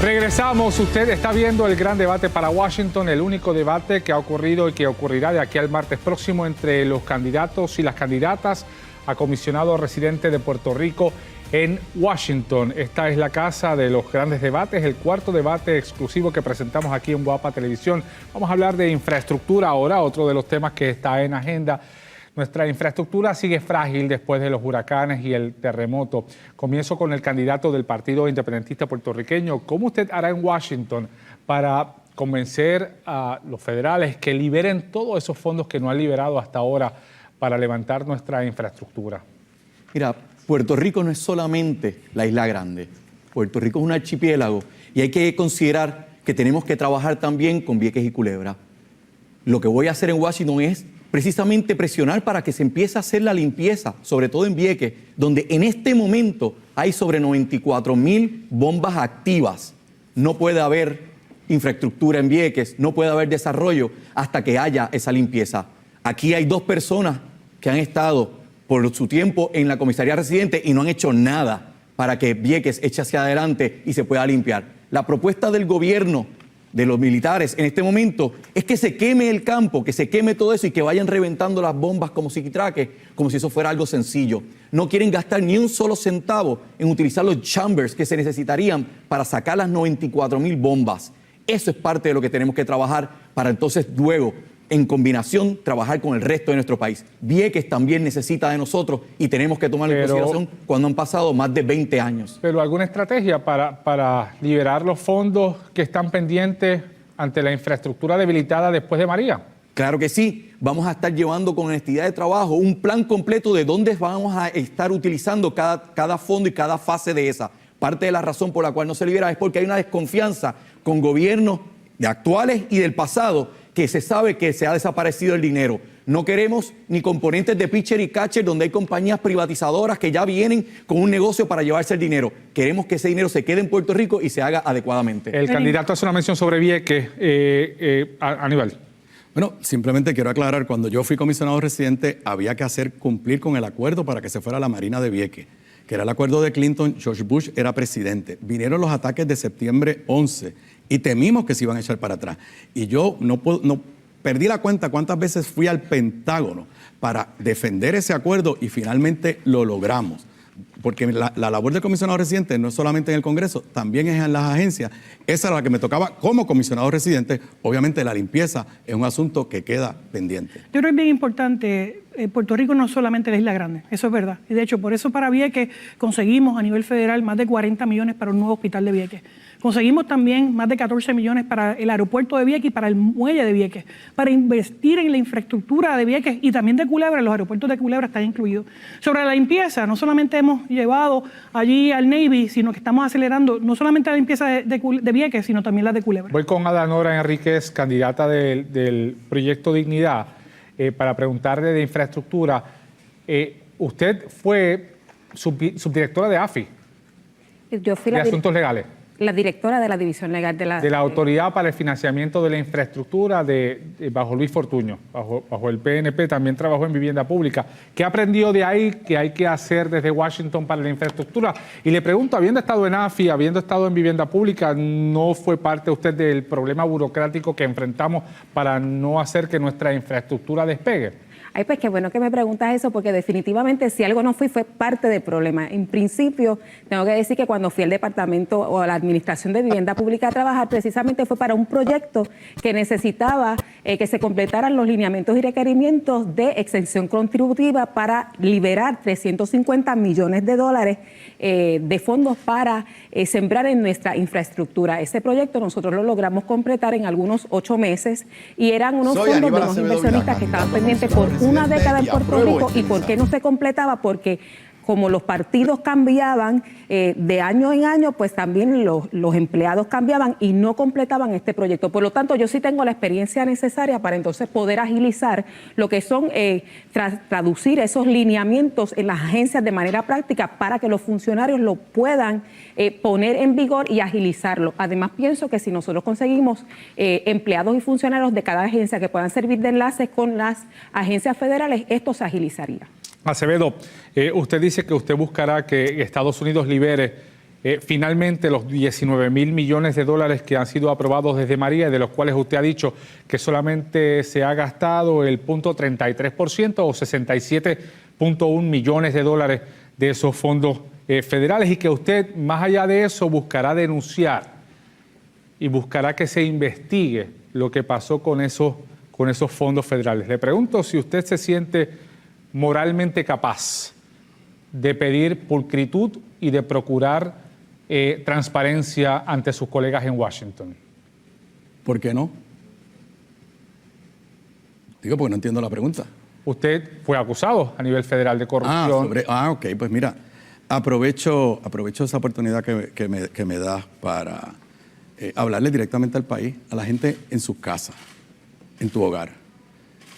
Regresamos, usted está viendo el gran debate para Washington, el único debate que ha ocurrido y que ocurrirá de aquí al martes próximo entre los candidatos y las candidatas a comisionado residente de Puerto Rico en Washington. Esta es la casa de los grandes debates, el cuarto debate exclusivo que presentamos aquí en Guapa Televisión. Vamos a hablar de infraestructura ahora, otro de los temas que está en agenda. Nuestra infraestructura sigue frágil después de los huracanes y el terremoto. Comienzo con el candidato del Partido Independentista Puertorriqueño. ¿Cómo usted hará en Washington para convencer a los federales que liberen todos esos fondos que no han liberado hasta ahora para levantar nuestra infraestructura? Mira, Puerto Rico no es solamente la Isla Grande. Puerto Rico es un archipiélago y hay que considerar que tenemos que trabajar también con Vieques y Culebra. Lo que voy a hacer en Washington es precisamente presionar para que se empiece a hacer la limpieza, sobre todo en Vieques, donde en este momento hay sobre 94,000 bombas activas. No puede haber infraestructura en Vieques, no puede haber desarrollo hasta que haya esa limpieza. Aquí hay 2 personas que han estado por su tiempo en la comisaría residente y no han hecho nada para que Vieques eche hacia adelante y se pueda limpiar. La propuesta del gobierno, de los militares en este momento, es que se queme el campo, que se queme todo eso y que vayan reventando las bombas como psiquitraques, como si eso fuera algo sencillo. No quieren gastar ni un solo centavo en utilizar los chambers que se necesitarían para sacar las 94,000 bombas. Eso es parte de lo que tenemos que trabajar para entonces luego, en combinación, trabajar con el resto de nuestro país. Vieques también necesita de nosotros y tenemos que tomarlo en consideración cuando han pasado más de 20 años. ¿Pero alguna estrategia para liberar los fondos que están pendientes ante la infraestructura debilitada después de María? Claro que sí. Vamos a estar llevando con honestidad de trabajo un plan completo de dónde vamos a estar utilizando cada fondo y cada fase de esa. Parte de la razón por la cual no se libera es porque hay una desconfianza con gobiernos de actuales y del pasado, que se sabe que se ha desaparecido el dinero. No queremos ni componentes de pitcher y catcher donde hay compañías privatizadoras que ya vienen con un negocio para llevarse el dinero. Queremos que ese dinero se quede en Puerto Rico y se haga adecuadamente. El candidato hace una mención sobre Vieques, Aníbal. Bueno, simplemente quiero aclarar, cuando yo fui comisionado residente había que hacer cumplir con el acuerdo para que se fuera a la Marina de Vieques, que era el acuerdo de Clinton. George Bush era presidente. Vinieron los ataques de septiembre 11 y temimos que se iban a echar para atrás. Y yo no perdí la cuenta cuántas veces fui al Pentágono para defender ese acuerdo y finalmente lo logramos. Porque la labor del comisionado residente no es solamente en el Congreso, también es en las agencias. Esa era la que me tocaba como comisionado residente. Obviamente la limpieza es un asunto que queda pendiente. Yo creo que es bien importante, Puerto Rico no es solamente la Isla Grande, eso es verdad. Y de hecho, por eso para Vieques conseguimos a nivel federal más de 40 millones para un nuevo hospital de Vieques. Conseguimos también más de 14 millones para el aeropuerto de Vieques y para el muelle de Vieques, para investir en la infraestructura de Vieques y también de Culebra. Los aeropuertos de Culebra están incluidos. Sobre la limpieza, no solamente hemos llevado allí al Navy, sino que estamos acelerando no solamente la limpieza de Vieques, sino también la de Culebra. Voy con Adanora Enríquez, candidata del Proyecto Dignidad, para preguntarle de infraestructura. Usted fue subdirectora de AFI, Yo fui de Asuntos Legales. La directora de la División Legal de la Autoridad para el Financiamiento de la Infraestructura bajo Luis Fortuño, bajo el PNP, también trabajó en vivienda pública. ¿Qué aprendió de ahí que hay que hacer desde Washington para la infraestructura? Y le pregunto, habiendo estado en AFI, habiendo estado en vivienda pública, ¿no fue parte usted del problema burocrático que enfrentamos para no hacer que nuestra infraestructura despegue? Ay, pues qué bueno que me preguntas eso, porque definitivamente si algo no fue parte del problema. En principio, tengo que decir que cuando fui al departamento o a la administración de vivienda pública a trabajar, precisamente fue para un proyecto que necesitaba que se completaran los lineamientos y requerimientos de exención contributiva para liberar $350 millones de fondos para sembrar en nuestra infraestructura. Ese proyecto nosotros lo logramos completar en algunos 8 meses y eran unos fondos de unos inversionistas que estaban pendientes por una década en Puerto Rico. ¿Y por qué no se completaba? Porque como los partidos cambiaban de año en año, pues también los empleados cambiaban y no completaban este proyecto. Por lo tanto, yo sí tengo la experiencia necesaria para entonces poder agilizar lo que son traducir esos lineamientos en las agencias de manera práctica para que los funcionarios lo puedan poner en vigor y agilizarlo. Además, pienso que si nosotros conseguimos empleados y funcionarios de cada agencia que puedan servir de enlaces con las agencias federales, esto se agilizaría. Acevedo, usted dice que usted buscará que Estados Unidos libere finalmente los 19.000 millones de dólares que han sido aprobados desde María y de los cuales usted ha dicho que solamente se ha gastado el 0.33% o 67.1 millones de dólares de esos fondos federales, y que usted, más allá de eso, buscará denunciar y buscará que se investigue lo que pasó con esos fondos federales. Le pregunto si usted se siente moralmente capaz de pedir pulcritud y de procurar transparencia ante sus colegas en Washington. ¿Por qué no? Digo, porque no entiendo la pregunta. Usted fue acusado a nivel federal de corrupción. Ok, pues mira, aprovecho esa oportunidad que me das para hablarle directamente al país, a la gente en sus casas, en tu hogar.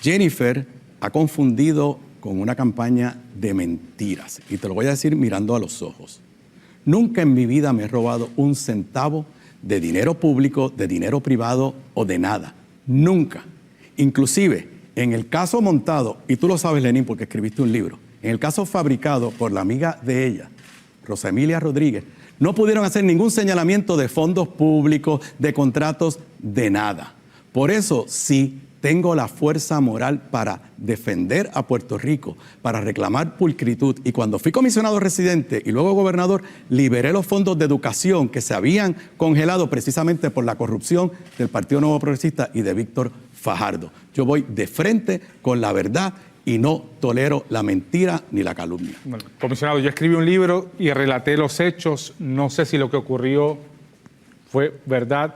Jennifer ha confundido con una campaña de mentiras, y te lo voy a decir mirando a los ojos. Nunca en mi vida me he robado un centavo de dinero público, de dinero privado o de nada. Nunca. Inclusive, en el caso montado, y tú lo sabes, Lenín, porque escribiste un libro, en el caso fabricado por la amiga de ella, Rosa Emilia Rodríguez, no pudieron hacer ningún señalamiento de fondos públicos, de contratos, de nada. Por eso sí tengo la fuerza moral para defender a Puerto Rico, para reclamar pulcritud. Y cuando fui comisionado residente y luego gobernador, liberé los fondos de educación que se habían congelado precisamente por la corrupción del Partido Nuevo Progresista y de Víctor Fajardo. Yo voy de frente con la verdad y no tolero la mentira ni la calumnia. Bueno, comisionado, yo escribí un libro y relaté los hechos. No sé si lo que ocurrió fue verdad,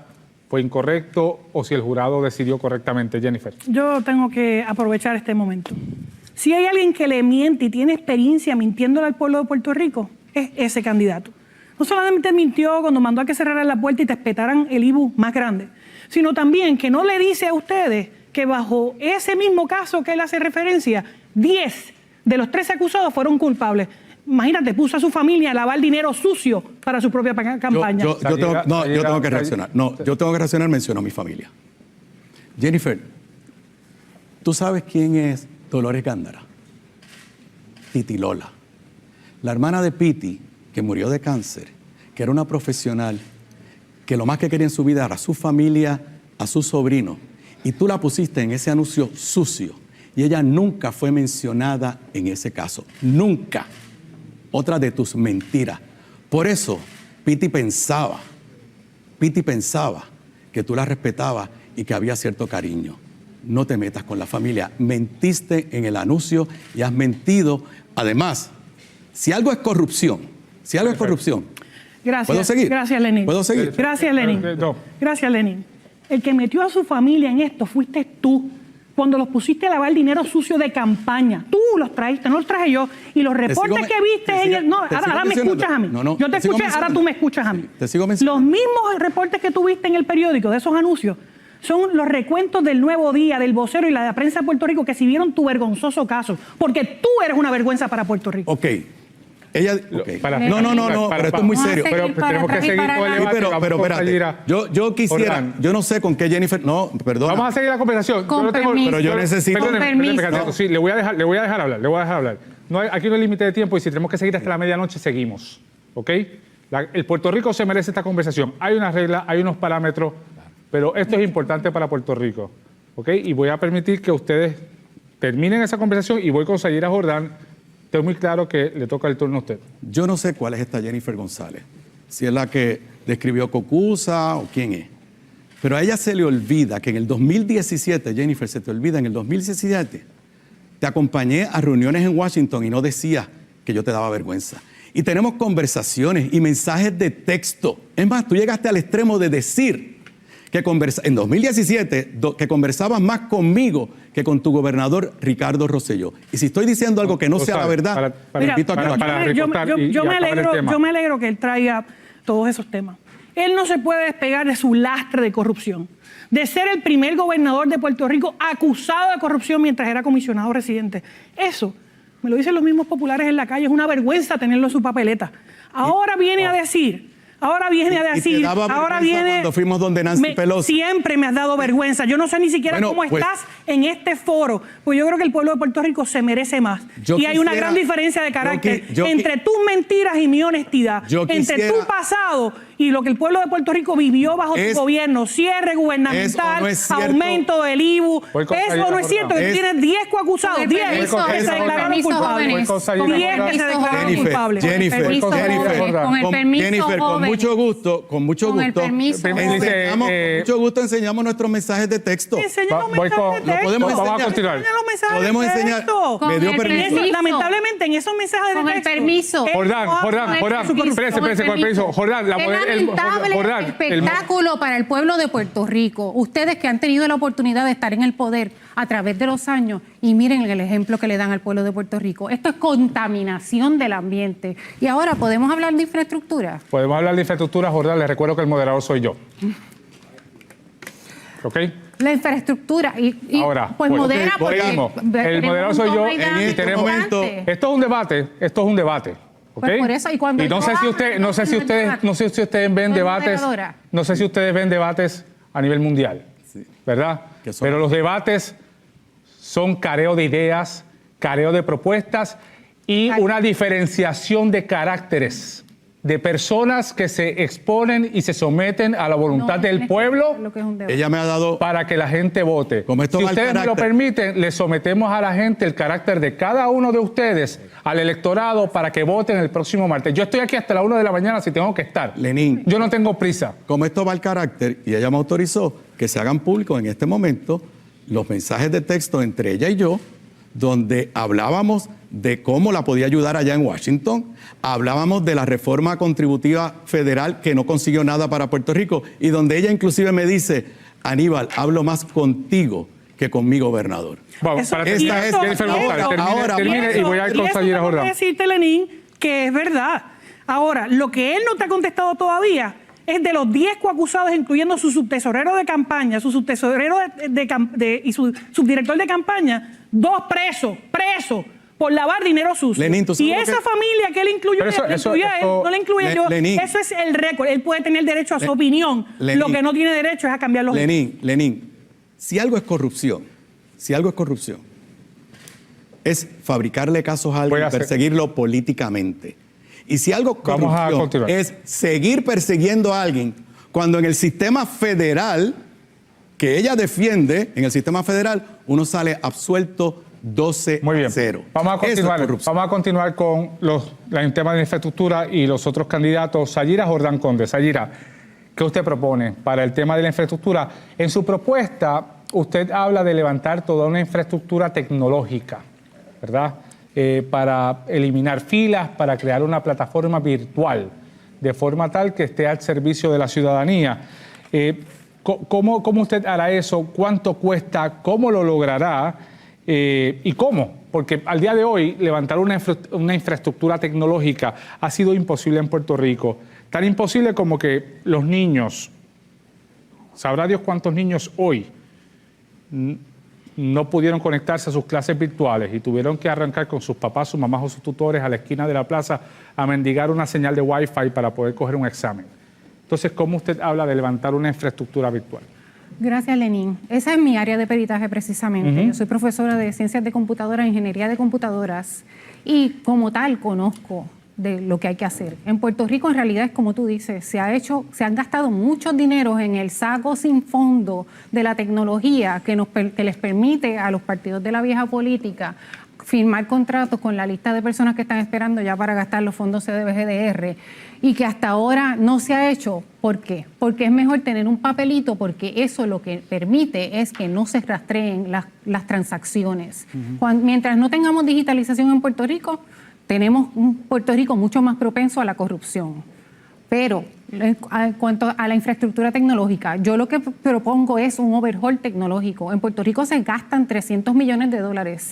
fue incorrecto, o si el jurado decidió correctamente. Jennifer. Yo tengo que aprovechar este momento. Si hay alguien que le miente y tiene experiencia mintiéndole al pueblo de Puerto Rico, es ese candidato. No solamente mintió cuando mandó a que cerraran la puerta y te espetaran el IBU más grande, sino también que no le dice a ustedes que bajo ese mismo caso que él hace referencia, 10 de los 13 acusados fueron culpables. Imagínate, puso a su familia a lavar dinero sucio para su propia campaña. Yo tengo que reaccionar. Yo tengo que reaccionar, menciono a mi familia. Jennifer, ¿tú sabes quién es Dolores Gándara? Titi Lola. La hermana de Piti, que murió de cáncer, que era una profesional, que lo más que quería en su vida era a su familia, a su sobrino. Y tú la pusiste en ese anuncio sucio. Y ella nunca fue mencionada en ese caso. Nunca. Otra de tus mentiras. Por eso, Piti pensaba que tú la respetabas y que había cierto cariño. No te metas con la familia. Mentiste en el anuncio y has mentido. Además, si algo es corrupción, Gracias. ¿Puedo seguir? Gracias, Lenín. ¿Puedo seguir? Gracias, Lenín. No. Gracias, Lenín. El que metió a su familia en esto fuiste tú, cuando los pusiste a lavar dinero sucio de campaña. Tú los trajiste, no los traje yo. Y los reportes que viste en el... No, ahora me escuchas a mí. Yo te escuché, ahora tú me escuchas a mí. Te sigo mencionando. Los mismos reportes que tuviste en el periódico de esos anuncios son los recuentos del Nuevo Día, del Vocero y la prensa de Puerto Rico que exhibieron tu vergonzoso caso. Porque tú eres una vergüenza para Puerto Rico. Ok. Ella, okay. No, pero esto es muy serio. Pero tenemos que seguir con el debate. Pero espérate, yo quisiera, Jordán. Yo no sé con qué Jennifer, no, perdón. Vamos a seguir la conversación. Pero yo necesito... Con permiso. Sí, le voy a dejar hablar. No aquí no hay límite de tiempo, y si tenemos que seguir hasta la medianoche, seguimos. ¿Ok? El Puerto Rico se merece esta conversación. Hay unas reglas, hay unos parámetros, pero esto es importante para Puerto Rico. ¿Ok? Y voy a permitir que ustedes terminen esa conversación y voy con Sayira Jordán. Estoy muy claro que le toca el turno a usted. Yo no sé cuál es esta Jennifer González, si es la que describió Cocusa o quién es. Pero a ella se le olvida que en el 2017, Jennifer, se te olvida, en el 2017, te acompañé a reuniones en Washington y no decías que yo te daba vergüenza. Y tenemos conversaciones y mensajes de texto. Es más, tú llegaste al extremo de decir que en 2017 que conversabas más conmigo que con tu gobernador Ricardo Rosselló. Y si estoy diciendo algo que no sea la verdad, repito aquí. Yo me alegro que él traiga todos esos temas. Él no se puede despegar de su lastre de corrupción, de ser el primer gobernador de Puerto Rico acusado de corrupción mientras era comisionado residente. Eso, me lo dicen los mismos populares en la calle, es una vergüenza tenerlo en su papeleta. Ahora viene a decir Ahora viene a Y te decir, daba ahora vergüenza viene... cuando fuimos donde Nancy Pelosi. Siempre me has dado vergüenza. Yo no sé ni siquiera Bueno, cómo pues, estás en este foro, pues yo creo que el pueblo de Puerto Rico se merece más. Y hay una gran diferencia de carácter entre tus mentiras y mi honestidad, entre tu pasado y lo que el pueblo de Puerto Rico vivió bajo tu gobierno, cierre gubernamental, aumento del IBU. Eso no es cierto, que tienes 10 coacusados, 10 que se declararon culpables. 10 que se declararon culpables. Jennifer, con mucho gusto, enseñamos nuestros mensajes de texto. Lo podemos enseñar. Podemos enseñar. Me dio permiso. Lamentablemente, en esos mensajes de texto. Con el permiso. Jordán, espérese, con el permiso. Jordán, lamentable espectáculo para el pueblo de Puerto Rico. Ustedes que han tenido la oportunidad de estar en el poder a través de los años y miren el ejemplo que le dan al pueblo de Puerto Rico. Esto es contaminación del ambiente. Y ahora, ¿podemos hablar de infraestructura? Podemos hablar de infraestructura, Jordán. Les recuerdo que el moderador soy yo. ¿Ok? La infraestructura. Y ahora, pues modera porque el moderador soy yo. En este momento, esto es un debate. ¿Okay? Pues por eso, y cuando no sé si ustedes ven debates, no sé si ustedes ven debates a nivel mundial, ¿verdad? Pero los debates son careo de ideas, careo de propuestas y una diferenciación de caracteres de personas que se exponen y se someten a la voluntad del pueblo. Ella me ha dado para que la gente vote. Si ustedes me lo permiten, le sometemos a la gente el carácter de cada uno de ustedes al electorado para que voten el próximo martes. Yo estoy aquí hasta la 1 de la mañana si tengo que estar. Lenín, yo no tengo prisa. Como esto va al carácter, y ella me autorizó que se hagan públicos en este momento los mensajes de texto entre ella y yo, donde hablábamos de cómo la podía ayudar allá en Washington, hablábamos de la reforma contributiva federal que no consiguió nada para Puerto Rico y donde ella inclusive me dice, Aníbal, hablo más contigo que con mi gobernador. Vamos, para termine y voy a conseguir a Jordán. Decirte, Lenín, que es verdad. Ahora, lo que él no te ha contestado todavía es de los 10 coacusados, incluyendo su subtesorero de campaña, su subtesorero y su subdirector de campaña, 2 presos por lavar dinero sucio. Lenín, y esa familia que él incluyó, no le incluye yo, Lenín, eso es el récord. Él puede tener derecho a su opinión. Lenín, lo que no tiene derecho es a cambiar los Lenín, si algo es corrupción, es fabricarle casos a alguien y perseguirlo políticamente. Y si algo corrupción es seguir persiguiendo a alguien cuando en el sistema federal que ella defiende, en el sistema federal, uno sale absuelto 12-0. Muy bien. Vamos a continuar con el tema de infraestructura y los otros candidatos. Sayira Jordán Conde. Sayira, ¿qué usted propone para el tema de la infraestructura? En su propuesta, usted habla de levantar toda una infraestructura tecnológica, ¿verdad? Para eliminar filas, para crear una plataforma virtual, de forma tal que esté al servicio de la ciudadanía. ¿Cómo usted hará eso? ¿Cuánto cuesta? ¿Cómo lo logrará? ¿Y cómo? Porque al día de hoy levantar una infraestructura tecnológica ha sido imposible en Puerto Rico. Tan imposible como que los niños, sabrá Dios cuántos niños hoy no pudieron conectarse a sus clases virtuales y tuvieron que arrancar con sus papás, sus mamás o sus tutores a la esquina de la plaza a mendigar una señal de Wi-Fi para poder coger un examen. Entonces, ¿cómo usted habla de levantar una infraestructura virtual? Gracias, Lenín. Esa es mi área de peritaje precisamente. Yo soy profesora de Ciencias de Computadoras, Ingeniería de Computadoras y como tal conozco de lo que hay que hacer. En Puerto Rico en realidad es como tú dices, se han gastado muchos dineros en el saco sin fondo de la tecnología que les permite a los partidos de la vieja política firmar contratos con la lista de personas que están esperando ya para gastar los fondos CDBGDR y que hasta ahora no se ha hecho. ¿Por qué? Porque es mejor tener un papelito porque eso lo que permite es que no se rastreen las transacciones. Mientras no tengamos digitalización en Puerto Rico, tenemos un Puerto Rico mucho más propenso a la corrupción. Pero en cuanto a la infraestructura tecnológica, yo lo que propongo es un overhaul tecnológico. En Puerto Rico se gastan $300 millones.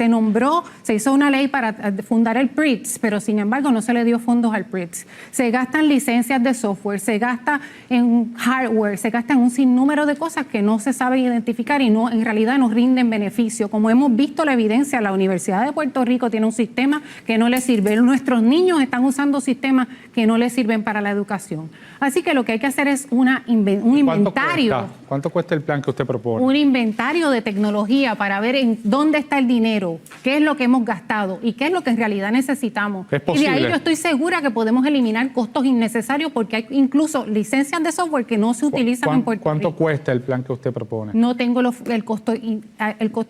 Se hizo una ley para fundar el PRITS, pero sin embargo no se le dio fondos al PRITS. Se gastan licencias de software, se gasta en hardware, se gasta en un sinnúmero de cosas que no se saben identificar y no, en realidad nos rinden beneficio. Como hemos visto la evidencia, la Universidad de Puerto Rico tiene un sistema que no le sirve. Nuestros niños están usando sistemas que no les sirven para la educación. Así que lo que hay que hacer es un inventario. ¿Cuánto cuesta el plan que usted propone? Un inventario de tecnología para ver en dónde está el dinero, qué es lo que hemos gastado y qué es lo que en realidad necesitamos. Es Y de posible. ahí yo estoy segura que podemos eliminar costos innecesarios porque hay incluso licencias de software que no se utilizan en Puerto ¿Cuánto Rico. cuesta el plan que usted propone? No tengo el costo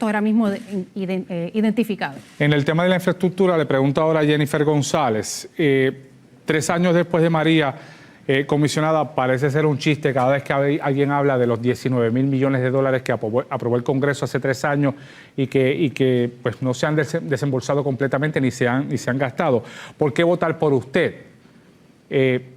ahora mismo identificado. En el tema de la infraestructura, le pregunto ahora a Jennifer González. 3 años después de María, comisionada, parece ser un chiste cada vez que alguien habla de los 19,000 millones de dólares que aprobó el Congreso hace 3 años y que pues, no se han desembolsado completamente ni se han gastado. ¿Por qué votar por usted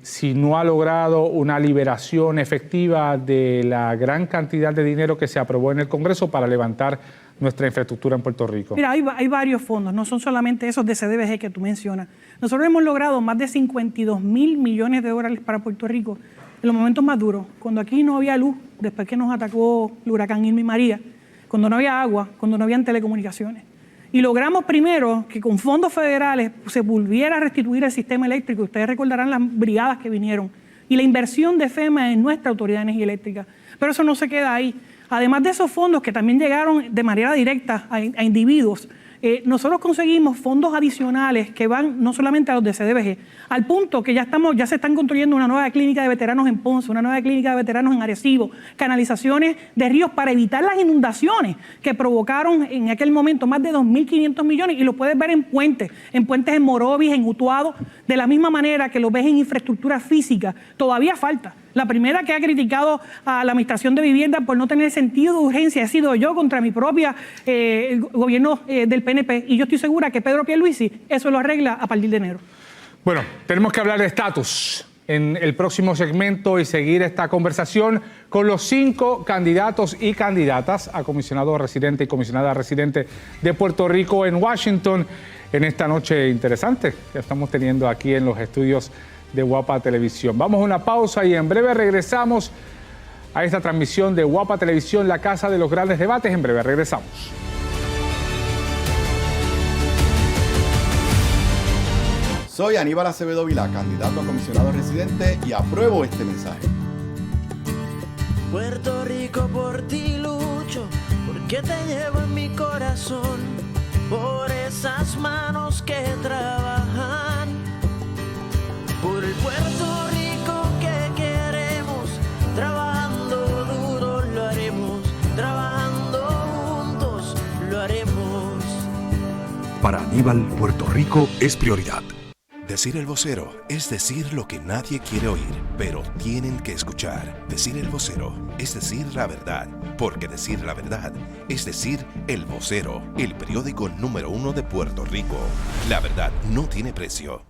si no ha logrado una liberación efectiva de la gran cantidad de dinero que se aprobó en el Congreso para levantar nuestra infraestructura en Puerto Rico? Mira, hay varios fondos, no son solamente esos de CDBG que tú mencionas. Nosotros hemos logrado más de 52,000 millones de dólares para Puerto Rico en los momentos más duros, cuando aquí no había luz, después que nos atacó el huracán Irma y María, cuando no había agua, cuando no habían telecomunicaciones. Y logramos primero que con fondos federales se volviera a restituir el sistema eléctrico. Ustedes recordarán las brigadas que vinieron y la inversión de FEMA en nuestra Autoridad de Energía Eléctrica. Pero eso no se queda ahí. Además de esos fondos que también llegaron de manera directa a individuos, nosotros conseguimos fondos adicionales que van no solamente a los de CDBG, al punto que ya se están construyendo una nueva clínica de veteranos en Ponce, una nueva clínica de veteranos en Arecibo, canalizaciones de ríos para evitar las inundaciones que provocaron en aquel momento más de 2.500 millones, y lo puedes ver en puentes en Morovis, en Utuado, de la misma manera que lo ves en infraestructura física. Todavía falta. La primera que ha criticado a la Administración de Vivienda por no tener sentido de urgencia he sido yo contra mi propia gobierno del PNP, y yo estoy segura que Pedro Pierluisi eso lo arregla a partir de enero. Bueno, tenemos que hablar de estatus en el próximo segmento y seguir esta conversación con los 5 candidatos y candidatas a comisionado residente y comisionada residente de Puerto Rico en Washington en esta noche interesante que estamos teniendo aquí en los estudios de Guapa Televisión. Vamos a una pausa y en breve regresamos a esta transmisión de Guapa Televisión, la casa de los grandes debates. En breve regresamos. Soy Aníbal Acevedo Vilá, candidato a comisionado residente, y apruebo este mensaje. Puerto Rico, por ti lucho, porque te llevo en mi corazón, por esas manos que trabajan, por el Puerto Rico que queremos, trabajando duro lo haremos, trabajando juntos lo haremos. Para Aníbal, Puerto Rico es prioridad. Decir el vocero es decir lo que nadie quiere oír, pero tienen que escuchar. Decir el vocero es decir la verdad, porque decir la verdad es decir el vocero, el periódico número 1 de Puerto Rico. La verdad no tiene precio.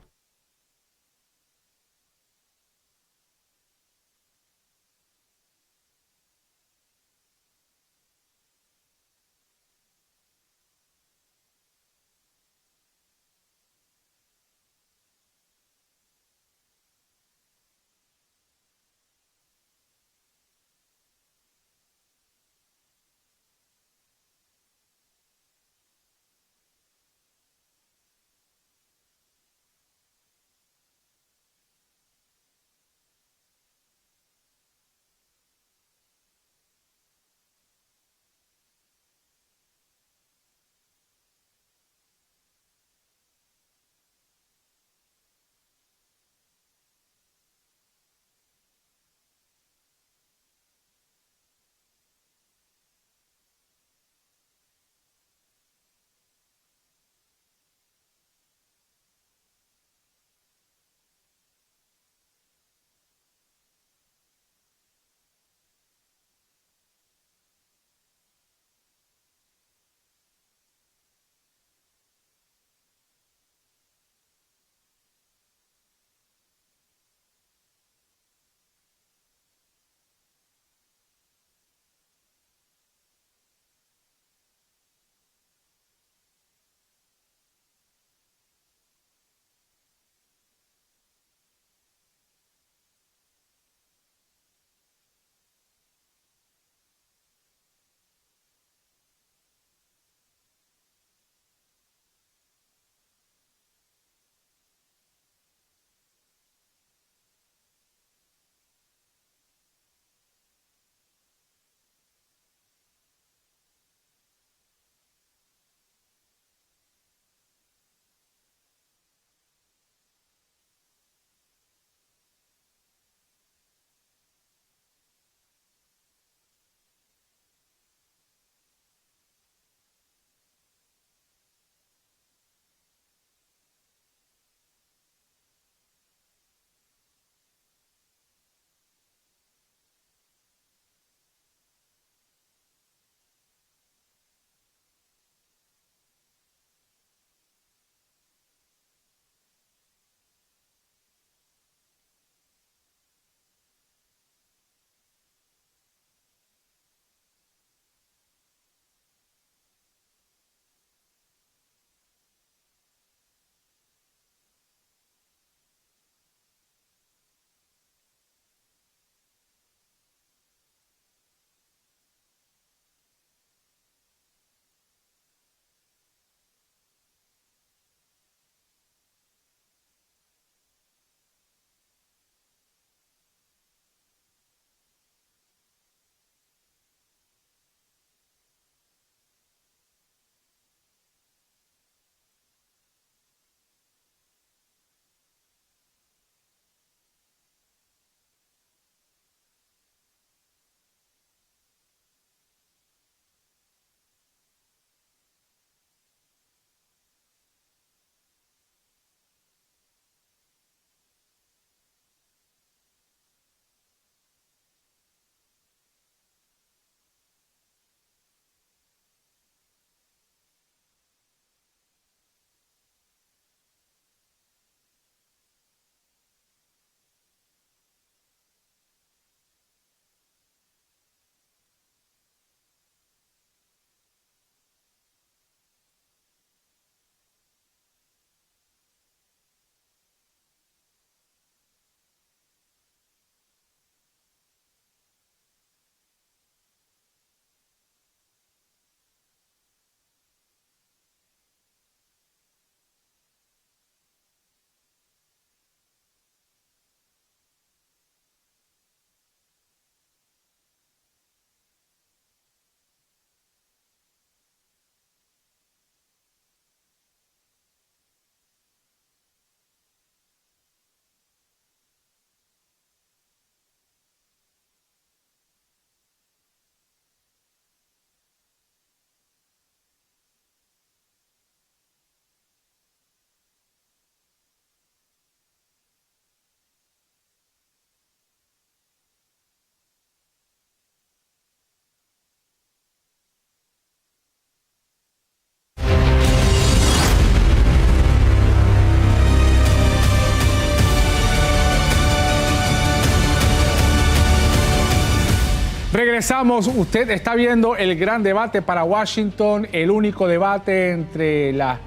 Regresamos. Usted está viendo el gran debate para Washington, el único debate entre las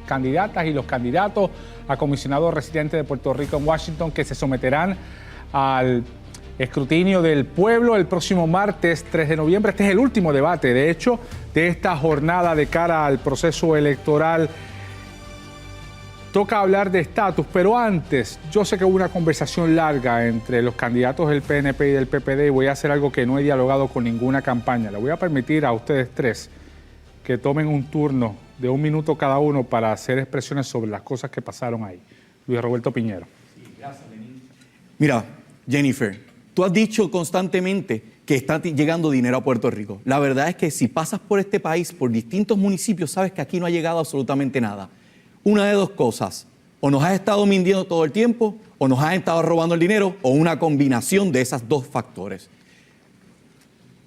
candidatas y los candidatos a comisionado residente de Puerto Rico en Washington, que se someterán al escrutinio del pueblo el próximo martes 3 de noviembre. Este es el último debate, de hecho, de esta jornada de cara al proceso electoral. Toca hablar de estatus, pero antes, yo sé que hubo una conversación larga entre los candidatos del PNP y del PPD y voy a hacer algo que no he dialogado con ninguna campaña. Le voy a permitir a ustedes tres que tomen un turno de 1 minuto cada uno para hacer expresiones sobre las cosas que pasaron ahí. Luis Roberto Piñero. Sí, gracias, Lenín. Mira, Jennifer, tú has dicho constantemente que está llegando dinero a Puerto Rico. La verdad es que si pasas por este país, por distintos municipios, sabes que aquí no ha llegado absolutamente nada. Una de dos cosas, o nos has estado mintiendo todo el tiempo, o nos has estado robando el dinero, o una combinación de esos dos factores.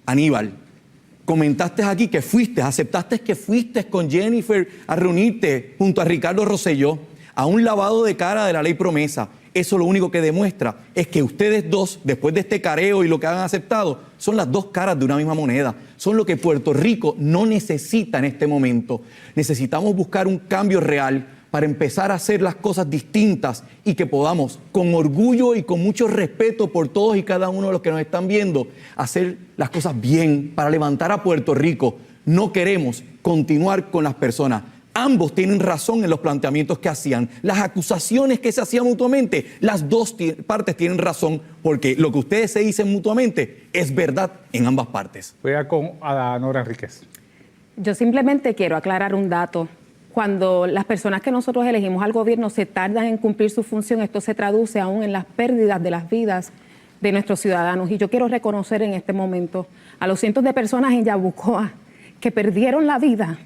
Aníbal, comentaste aquí que aceptaste que fuiste con Jennifer a reunirte junto a Ricardo Rosselló a un lavado de cara de la ley promesa. Eso lo único que demuestra es que ustedes dos, después de este careo y lo que han aceptado, son las dos caras de una misma moneda. Son lo que Puerto Rico no necesita en este momento. Necesitamos buscar un cambio real para empezar a hacer las cosas distintas y que podamos, con orgullo y con mucho respeto por todos y cada uno de los que nos están viendo, hacer las cosas bien para levantar a Puerto Rico. No queremos continuar con las personas. Ambos tienen razón en los planteamientos que hacían. Las acusaciones que se hacían mutuamente, las dos partes tienen razón, porque lo que ustedes se dicen mutuamente es verdad en ambas partes. Voy a con Adanora Enríquez. Yo simplemente quiero aclarar un dato. Cuando las personas que nosotros elegimos al gobierno se tardan en cumplir su función, esto se traduce aún en las pérdidas de las vidas de nuestros ciudadanos. Y yo quiero reconocer en este momento a los cientos de personas en Yabucoa que perdieron la vida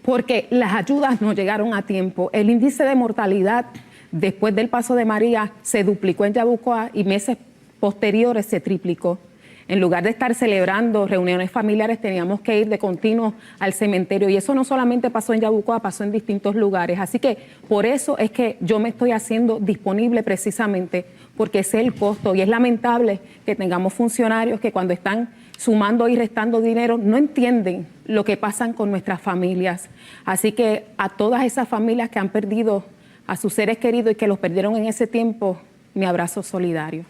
porque las ayudas no llegaron a tiempo. El índice de mortalidad después del paso de María se duplicó en Yabucoa y meses posteriores se triplicó. En lugar de estar celebrando reuniones familiares, teníamos que ir de continuo al cementerio. Y eso no solamente pasó en Yabucoa, pasó en distintos lugares. Así que por eso es que yo me estoy haciendo disponible precisamente, porque sé el costo. Y es lamentable que tengamos funcionarios que cuando están sumando y restando dinero no entienden lo que pasan con nuestras familias. Así que a todas esas familias que han perdido a sus seres queridos y que los perdieron en ese tiempo, mi abrazo solidario.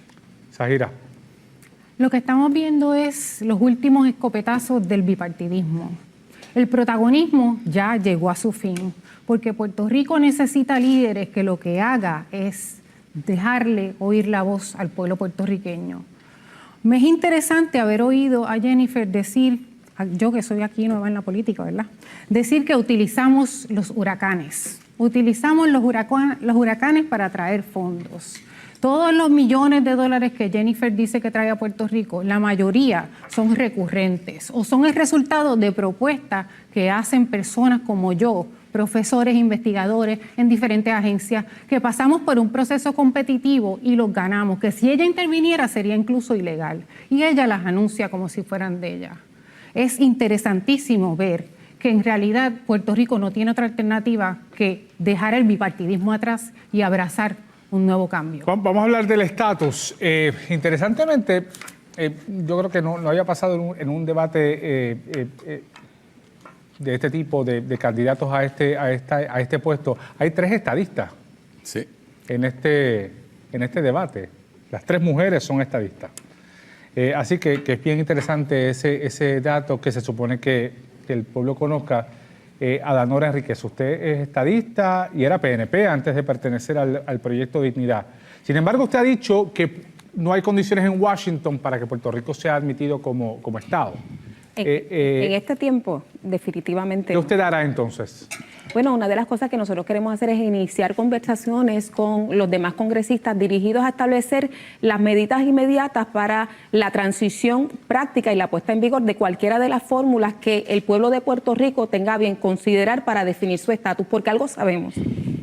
Zahira. Lo que estamos viendo es los últimos escopetazos del bipartidismo. El protagonismo ya llegó a su fin, porque Puerto Rico necesita líderes que lo que haga es dejarle oír la voz al pueblo puertorriqueño. Me es interesante haber oído a Jennifer decir, yo que soy aquí nueva en la política, ¿verdad? Decir que utilizamos los huracanes. Utilizamos los huracanes para atraer fondos. Todos los millones de dólares que Jennifer dice que trae a Puerto Rico, la mayoría son recurrentes o son el resultado de propuestas que hacen personas como yo, profesores, investigadores en diferentes agencias, que pasamos por un proceso competitivo y los ganamos, que si ella interviniera sería incluso ilegal. Y ella las anuncia como si fueran de ella. Es interesantísimo ver que en realidad Puerto Rico no tiene otra alternativa que dejar el bipartidismo atrás y abrazar un nuevo cambio. Vamos a hablar del estatus. Interesantemente, yo creo que no había pasado en un debate de este tipo de candidatos a este puesto. Hay 3 estadistas en este debate. Las 3 mujeres son estadistas. Así que es bien interesante ese dato que se supone que el pueblo conozca. Adanora Enríquez, usted es estadista y era PNP antes de pertenecer al proyecto Dignidad. Sin embargo, usted ha dicho que no hay condiciones en Washington para que Puerto Rico sea admitido como Estado. En este tiempo, definitivamente. ¿Qué usted hará entonces? Bueno, una de las cosas que nosotros queremos hacer es iniciar conversaciones con los demás congresistas dirigidos a establecer las medidas inmediatas para la transición práctica y la puesta en vigor de cualquiera de las fórmulas que el pueblo de Puerto Rico tenga a bien considerar para definir su estatus, porque algo sabemos.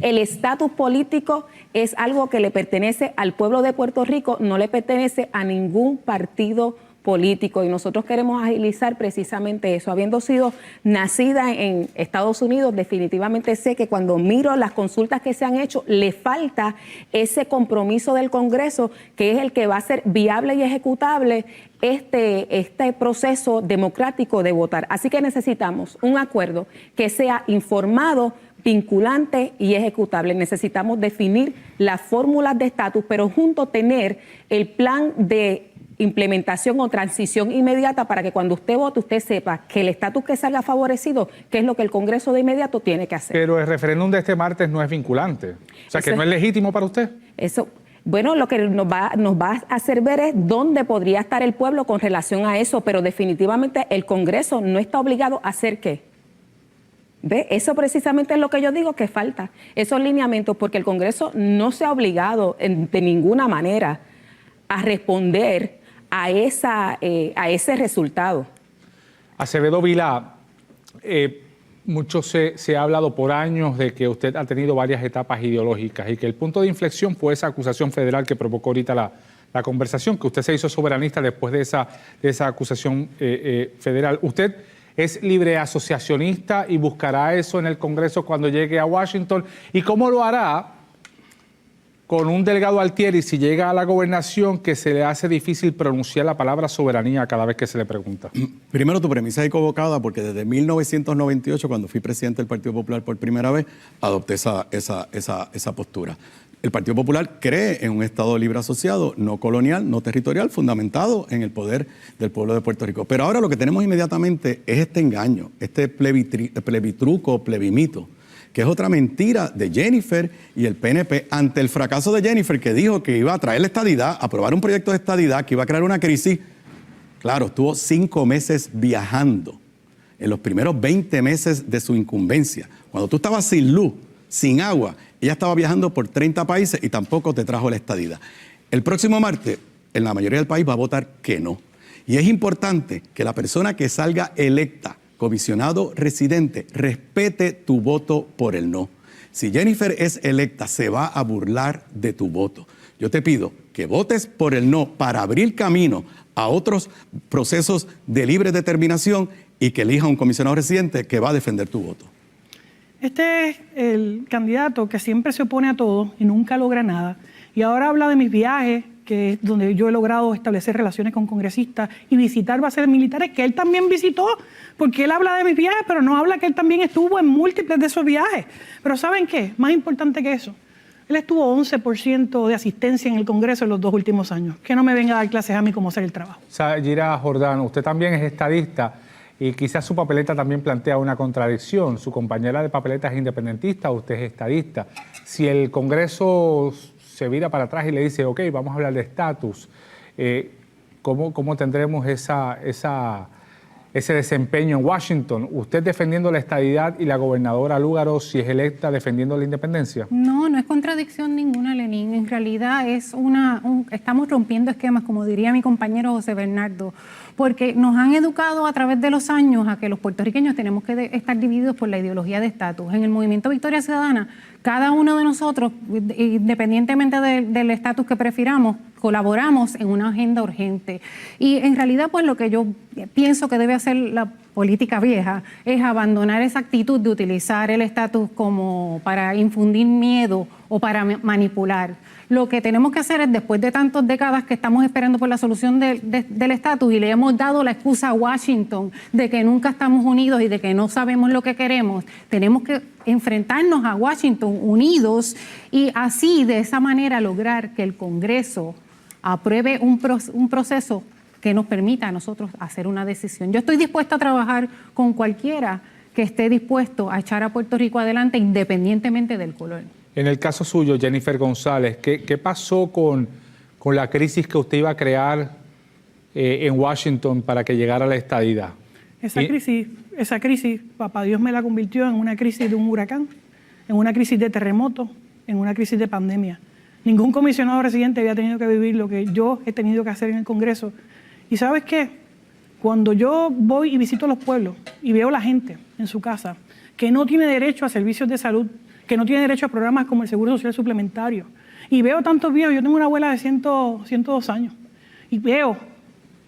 El estatus político es algo que le pertenece al pueblo de Puerto Rico, no le pertenece a ningún partido político y nosotros queremos agilizar precisamente eso. Habiendo sido nacida en Estados Unidos, definitivamente sé que cuando miro las consultas que se han hecho, le falta ese compromiso del Congreso, que es el que va a ser viable y ejecutable este proceso democrático de votar. Así que necesitamos un acuerdo que sea informado, vinculante y ejecutable. Necesitamos definir las fórmulas de estatus, pero junto tener el plan de implementación o transición inmediata para que cuando usted vote, usted sepa que el estatus que salga favorecido, que es lo que el Congreso de inmediato tiene que hacer. Pero el referéndum de este martes no es vinculante. O sea, Eso que no es legítimo para usted. Eso, bueno, lo que nos va a hacer ver es dónde podría estar el pueblo con relación a eso, pero definitivamente el Congreso no está obligado a hacer ¿qué? ¿Ve? Eso precisamente es lo que yo digo que falta, esos lineamientos, porque el Congreso no se ha obligado de ninguna manera a responder a ese resultado. Acevedo Vilá, mucho se ha hablado por años de que usted ha tenido varias etapas ideológicas y que el punto de inflexión fue esa acusación federal que provocó ahorita la conversación, que usted se hizo soberanista después de esa acusación federal. ¿Usted es libre asociacionista y buscará eso en el Congreso cuando llegue a Washington? ¿Y cómo lo hará con un Delgado Altieri si llega a la gobernación que se le hace difícil pronunciar la palabra soberanía cada vez que se le pregunta? Primero, tu premisa es equivocada porque desde 1998, cuando fui presidente del Partido Popular por primera vez, adopté esa postura. El Partido Popular cree en un Estado libre asociado, no colonial, no territorial, fundamentado en el poder del pueblo de Puerto Rico. Pero ahora lo que tenemos inmediatamente es este engaño, este plebitruco, plebimito, que es otra mentira de Jennifer y el PNP ante el fracaso de Jennifer, que dijo que iba a traer la estadidad, aprobar un proyecto de estadidad, que iba a crear una crisis. Claro, estuvo 5 meses viajando en los primeros 20 meses de su incumbencia. Cuando tú estabas sin luz, sin agua, ella estaba viajando por 30 países y tampoco te trajo la estadidad. El próximo martes, en la mayoría del país va a votar que no. Y es importante que la persona que salga electa, comisionado residente, respete tu voto por el no. Si Jennifer es electa, se va a burlar de tu voto. Yo te pido que votes por el no para abrir camino a otros procesos de libre determinación y que elija un comisionado residente que va a defender tu voto. Este es el candidato que siempre se opone a todo y nunca logra nada. Y ahora habla de mis viajes, que es donde yo he logrado establecer relaciones con congresistas y visitar bases militares que él también visitó, porque él habla de mis viajes, pero no habla que él también estuvo en múltiples de esos viajes. Pero ¿saben qué? Más importante que eso, él estuvo 11% de asistencia en el Congreso en los 2 últimos años. Que no me venga a dar clases a mí cómo hacer el trabajo. Sayira Jordano, usted también es estadista y quizás su papeleta también plantea una contradicción. Su compañera de papeleta es independentista, usted es estadista. Si el Congreso se vira para atrás y le dice, ok, vamos a hablar de estatus, ¿cómo tendremos ese desempeño en Washington? ¿Usted defendiendo la estadidad y la gobernadora Lúgaro, si es electa, defendiendo la independencia? No, no es contradicción ninguna, Lenín. En realidad es estamos rompiendo esquemas, como diría mi compañero José Bernardo, porque nos han educado a través de los años a que los puertorriqueños tenemos que estar divididos por la ideología de estatus. En el movimiento Victoria Ciudadana, cada uno de nosotros, independientemente del estatus que prefiramos, colaboramos en una agenda urgente. Y en realidad, pues lo que yo pienso que debe hacer la política vieja es abandonar esa actitud de utilizar el estatus como para infundir miedo o para manipular. Lo que tenemos que hacer es, después de tantas décadas que estamos esperando por la solución del estatus y le hemos dado la excusa a Washington de que nunca estamos unidos y de que no sabemos lo que queremos, tenemos que enfrentarnos a Washington unidos y así, de esa manera, lograr que el Congreso apruebe un proceso que nos permita a nosotros hacer una decisión. Yo estoy dispuesta a trabajar con cualquiera que esté dispuesto a echar a Puerto Rico adelante independientemente del color. En el caso suyo, Jennifer González, ¿qué pasó con la crisis que usted iba a crear en Washington para que llegara la estadidad? Esa crisis, papá Dios me la convirtió en una crisis de un huracán, en una crisis de terremoto, en una crisis de pandemia. Ningún comisionado residente había tenido que vivir lo que yo he tenido que hacer en el Congreso. ¿Y sabes qué? Cuando yo voy y visito los pueblos y veo a la gente en su casa que no tiene derecho a servicios de salud, que no tiene derecho a programas como el Seguro Social Suplementario, y veo tantos viejos, yo tengo una abuela de 102 años, y veo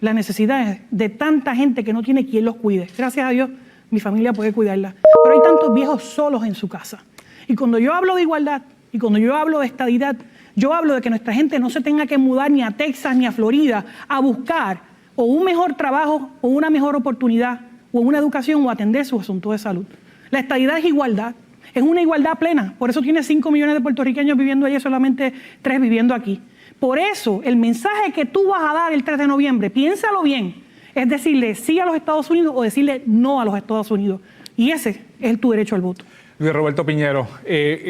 las necesidades de tanta gente que no tiene quien los cuide. Gracias a Dios, mi familia puede cuidarla. Pero hay tantos viejos solos en su casa. Y cuando yo hablo de igualdad y cuando yo hablo de estadidad, yo hablo de que nuestra gente no se tenga que mudar ni a Texas ni a Florida a buscar o un mejor trabajo o una mejor oportunidad o una educación o atender su asunto de salud. La estadidad es igualdad. Es una igualdad plena. Por eso tiene 5 millones de puertorriqueños viviendo allí, solamente 3 viviendo aquí. Por eso, el mensaje que tú vas a dar el 3 de noviembre, piénsalo bien, es decirle sí a los Estados Unidos o decirle no a los Estados Unidos. Y ese es tu derecho al voto. Luis Roberto Piñero,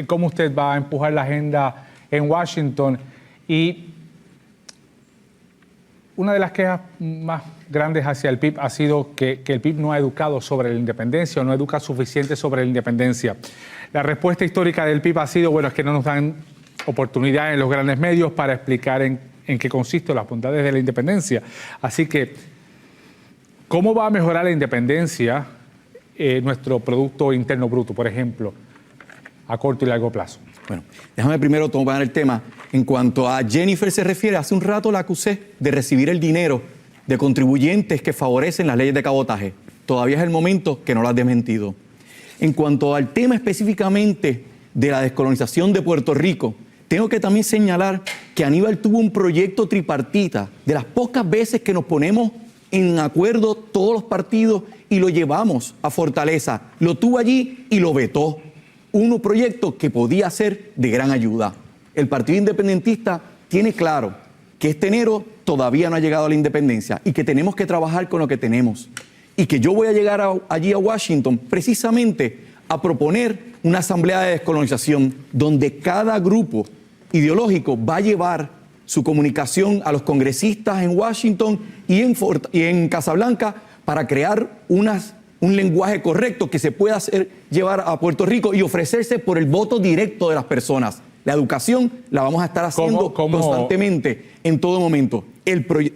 ¿cómo usted va a empujar la agenda en Washington? Y una de las quejas más grandes hacia el PIB ha sido que el PIB no ha educado sobre la independencia o no educa suficiente sobre la independencia. La respuesta histórica del PIB ha sido, bueno, es que no nos dan oportunidad en los grandes medios para explicar en qué consiste las bondades de la independencia. Así que, ¿cómo va a mejorar la independencia nuestro Producto Interno Bruto, por ejemplo, a corto y largo plazo? Bueno, déjame primero tomar el tema. En cuanto a Jennifer se refiere, hace un rato la acusé de recibir el dinero de contribuyentes que favorecen las leyes de cabotaje. Todavía es el momento que no lo has desmentido. En cuanto al tema específicamente de la descolonización de Puerto Rico, tengo que también señalar que Aníbal tuvo un proyecto tripartita, de las pocas veces que nos ponemos en acuerdo todos los partidos y lo llevamos a Fortaleza. Lo tuvo allí y lo vetó. Un proyecto que podía ser de gran ayuda. El Partido Independentista tiene claro que este enero todavía no ha llegado a la independencia y que tenemos que trabajar con lo que tenemos. Y que yo voy a llegar allí a Washington precisamente a proponer una asamblea de descolonización donde cada grupo ideológico va a llevar su comunicación a los congresistas en Washington y en Casablanca para crear un lenguaje correcto que se pueda llevar a Puerto Rico y ofrecerse por el voto directo de las personas. La educación la vamos a estar haciendo constantemente, en todo momento.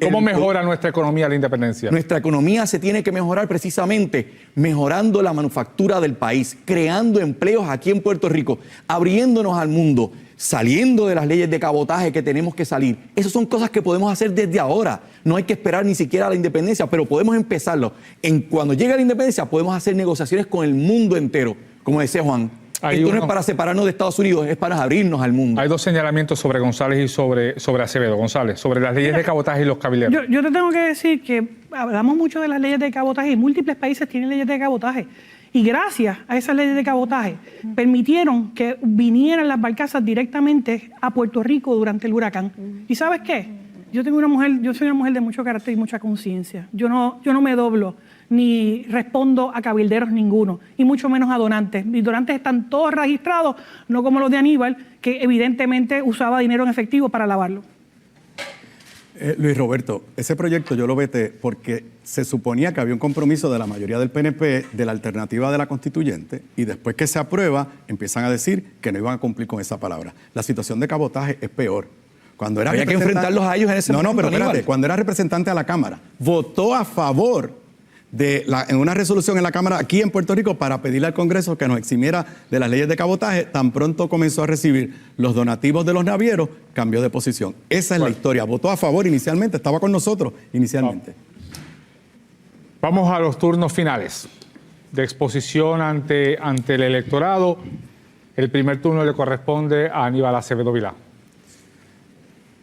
¿Cómo mejora nuestra economía la independencia? Nuestra economía se tiene que mejorar precisamente mejorando la manufactura del país, creando empleos aquí en Puerto Rico, abriéndonos al mundo, saliendo de las leyes de cabotaje que tenemos que salir. Esas son cosas que podemos hacer desde ahora. No hay que esperar ni siquiera a la independencia, pero podemos empezarlo. Cuando llegue la independencia podemos hacer negociaciones con el mundo entero, como decía Juan. Esto no es para separarnos de Estados Unidos, es para abrirnos al mundo. Hay 2 señalamientos sobre González y sobre Acevedo. González, sobre las leyes de cabotaje y los cabileros. Yo te tengo que decir que hablamos mucho de las leyes de cabotaje y múltiples países tienen leyes de cabotaje. Y gracias a esas leyes de cabotaje permitieron que vinieran las barcazas directamente a Puerto Rico durante el huracán. ¿Y sabes qué? Yo soy una mujer de mucho carácter y mucha conciencia. Yo no me doblo ni respondo a cabilderos ninguno, y mucho menos a donantes. Mis donantes están todos registrados, no como los de Aníbal, que evidentemente usaba dinero en efectivo para lavarlo. Luis Roberto, ese proyecto yo lo veté porque se suponía que había un compromiso de la mayoría del PNP de la alternativa de la constituyente y después que se aprueba empiezan a decir que no iban a cumplir con esa palabra. La situación de cabotaje es peor. Cuando era había que enfrentarlos a ellos en ese momento. No, pero espérate, cuando era representante de la Cámara, votó a favor en una resolución en la Cámara aquí en Puerto Rico para pedirle al Congreso que nos eximiera de las leyes de cabotaje. Tan pronto comenzó a recibir los donativos de los navieros, cambió de posición. Esa es la historia. Votó a favor inicialmente, estaba con nosotros inicialmente. Vamos a los turnos finales de exposición ante el electorado. El primer turno le corresponde a Aníbal Acevedo Vilá.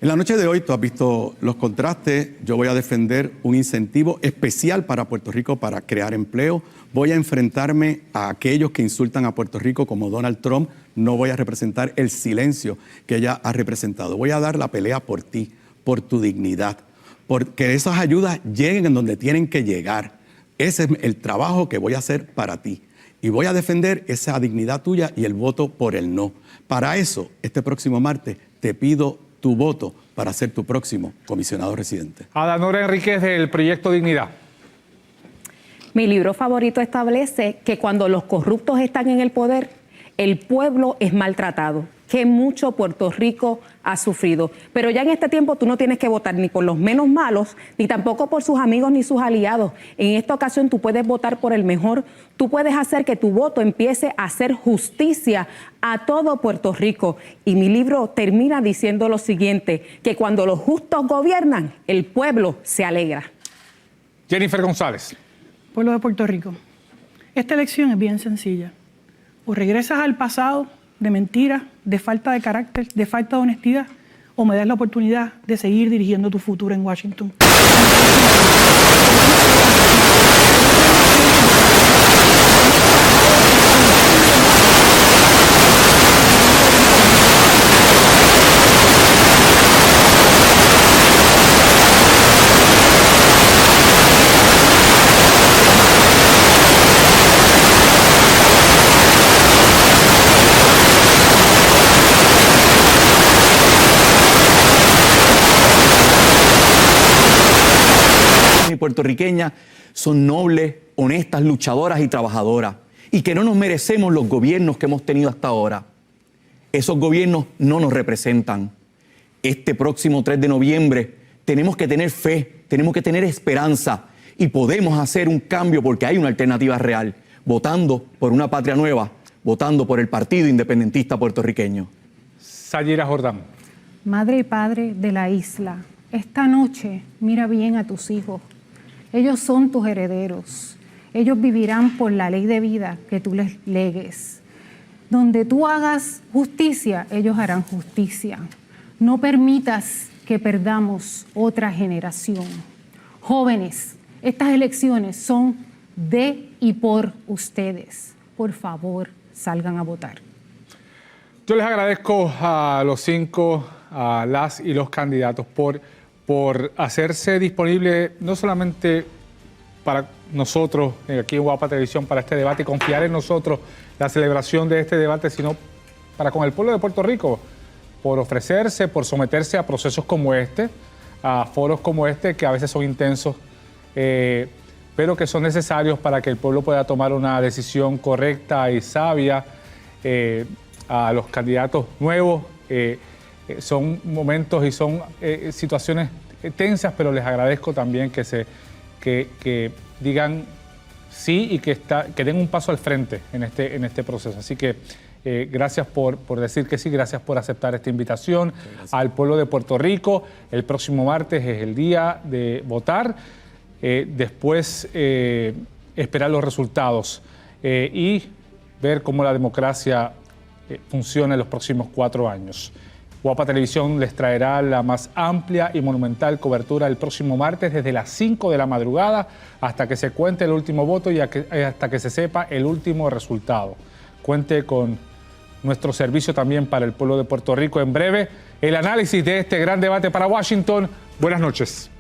En la noche de hoy tú has visto los contrastes. Yo voy a defender un incentivo especial para Puerto Rico para crear empleo. Voy a enfrentarme a aquellos que insultan a Puerto Rico como Donald Trump. No voy a representar el silencio que ella ha representado. Voy a dar la pelea por ti, por tu dignidad, porque esas ayudas lleguen en donde tienen que llegar. Ese es el trabajo que voy a hacer para ti. Y voy a defender esa dignidad tuya y el voto por el no. Para eso, este próximo martes, te pido tu voto para ser tu próximo comisionado residente. Adanora Enríquez, del Proyecto Dignidad. Mi libro favorito establece que cuando los corruptos están en el poder, el pueblo es maltratado, que mucho Puerto Rico ha sufrido. Pero ya en este tiempo tú no tienes que votar ni por los menos malos, ni tampoco por sus amigos ni sus aliados. En esta ocasión tú puedes votar por el mejor. Tú puedes hacer que tu voto empiece a hacer justicia a todo Puerto Rico. Y mi libro termina diciendo lo siguiente, que cuando los justos gobiernan, el pueblo se alegra. Jennifer González. Pueblo de Puerto Rico, esta elección es bien sencilla. O regresas al pasado de mentiras, de falta de carácter, de falta de honestidad, o me das la oportunidad de seguir dirigiendo tu futuro en Washington. Puertorriqueñas son nobles, honestas, luchadoras y trabajadoras, y que no nos merecemos los gobiernos que hemos tenido hasta ahora. Esos gobiernos no nos representan. Este próximo 3 de noviembre tenemos que tener fe, tenemos que tener esperanza, y podemos hacer un cambio porque hay una alternativa real, votando por una patria nueva, votando por el Partido Independentista Puertorriqueño. Sayira Jordán. Madre y padre de la isla, esta noche mira bien a tus hijos. Ellos son tus herederos. Ellos vivirán por la ley de vida que tú les legues. Donde tú hagas justicia, ellos harán justicia. No permitas que perdamos otra generación. Jóvenes, estas elecciones son de y por ustedes. Por favor, salgan a votar. Yo les agradezco a los 5, a las y los candidatos por hacerse disponible no solamente para nosotros aquí en Guapa Televisión para este debate y confiar en nosotros la celebración de este debate, sino para con el pueblo de Puerto Rico, por ofrecerse, por someterse a procesos como este, a foros como este, que a veces son intensos, pero que son necesarios para que el pueblo pueda tomar una decisión correcta y sabia. A los candidatos nuevos, son momentos y son situaciones tensas, pero les agradezco también que digan sí y que den un paso al frente en este proceso. Así que gracias por decir que sí, gracias por aceptar esta invitación al pueblo de Puerto Rico. El próximo martes es el día de votar, después esperar los resultados y ver cómo la democracia funciona en los próximos 4 años. Guapa Televisión les traerá la más amplia y monumental cobertura el próximo martes desde las 5 de la madrugada hasta que se cuente el último voto y hasta que se sepa el último resultado. Cuente con nuestro servicio también para el pueblo de Puerto Rico. En breve, el análisis de este gran debate para Washington. Buenas noches.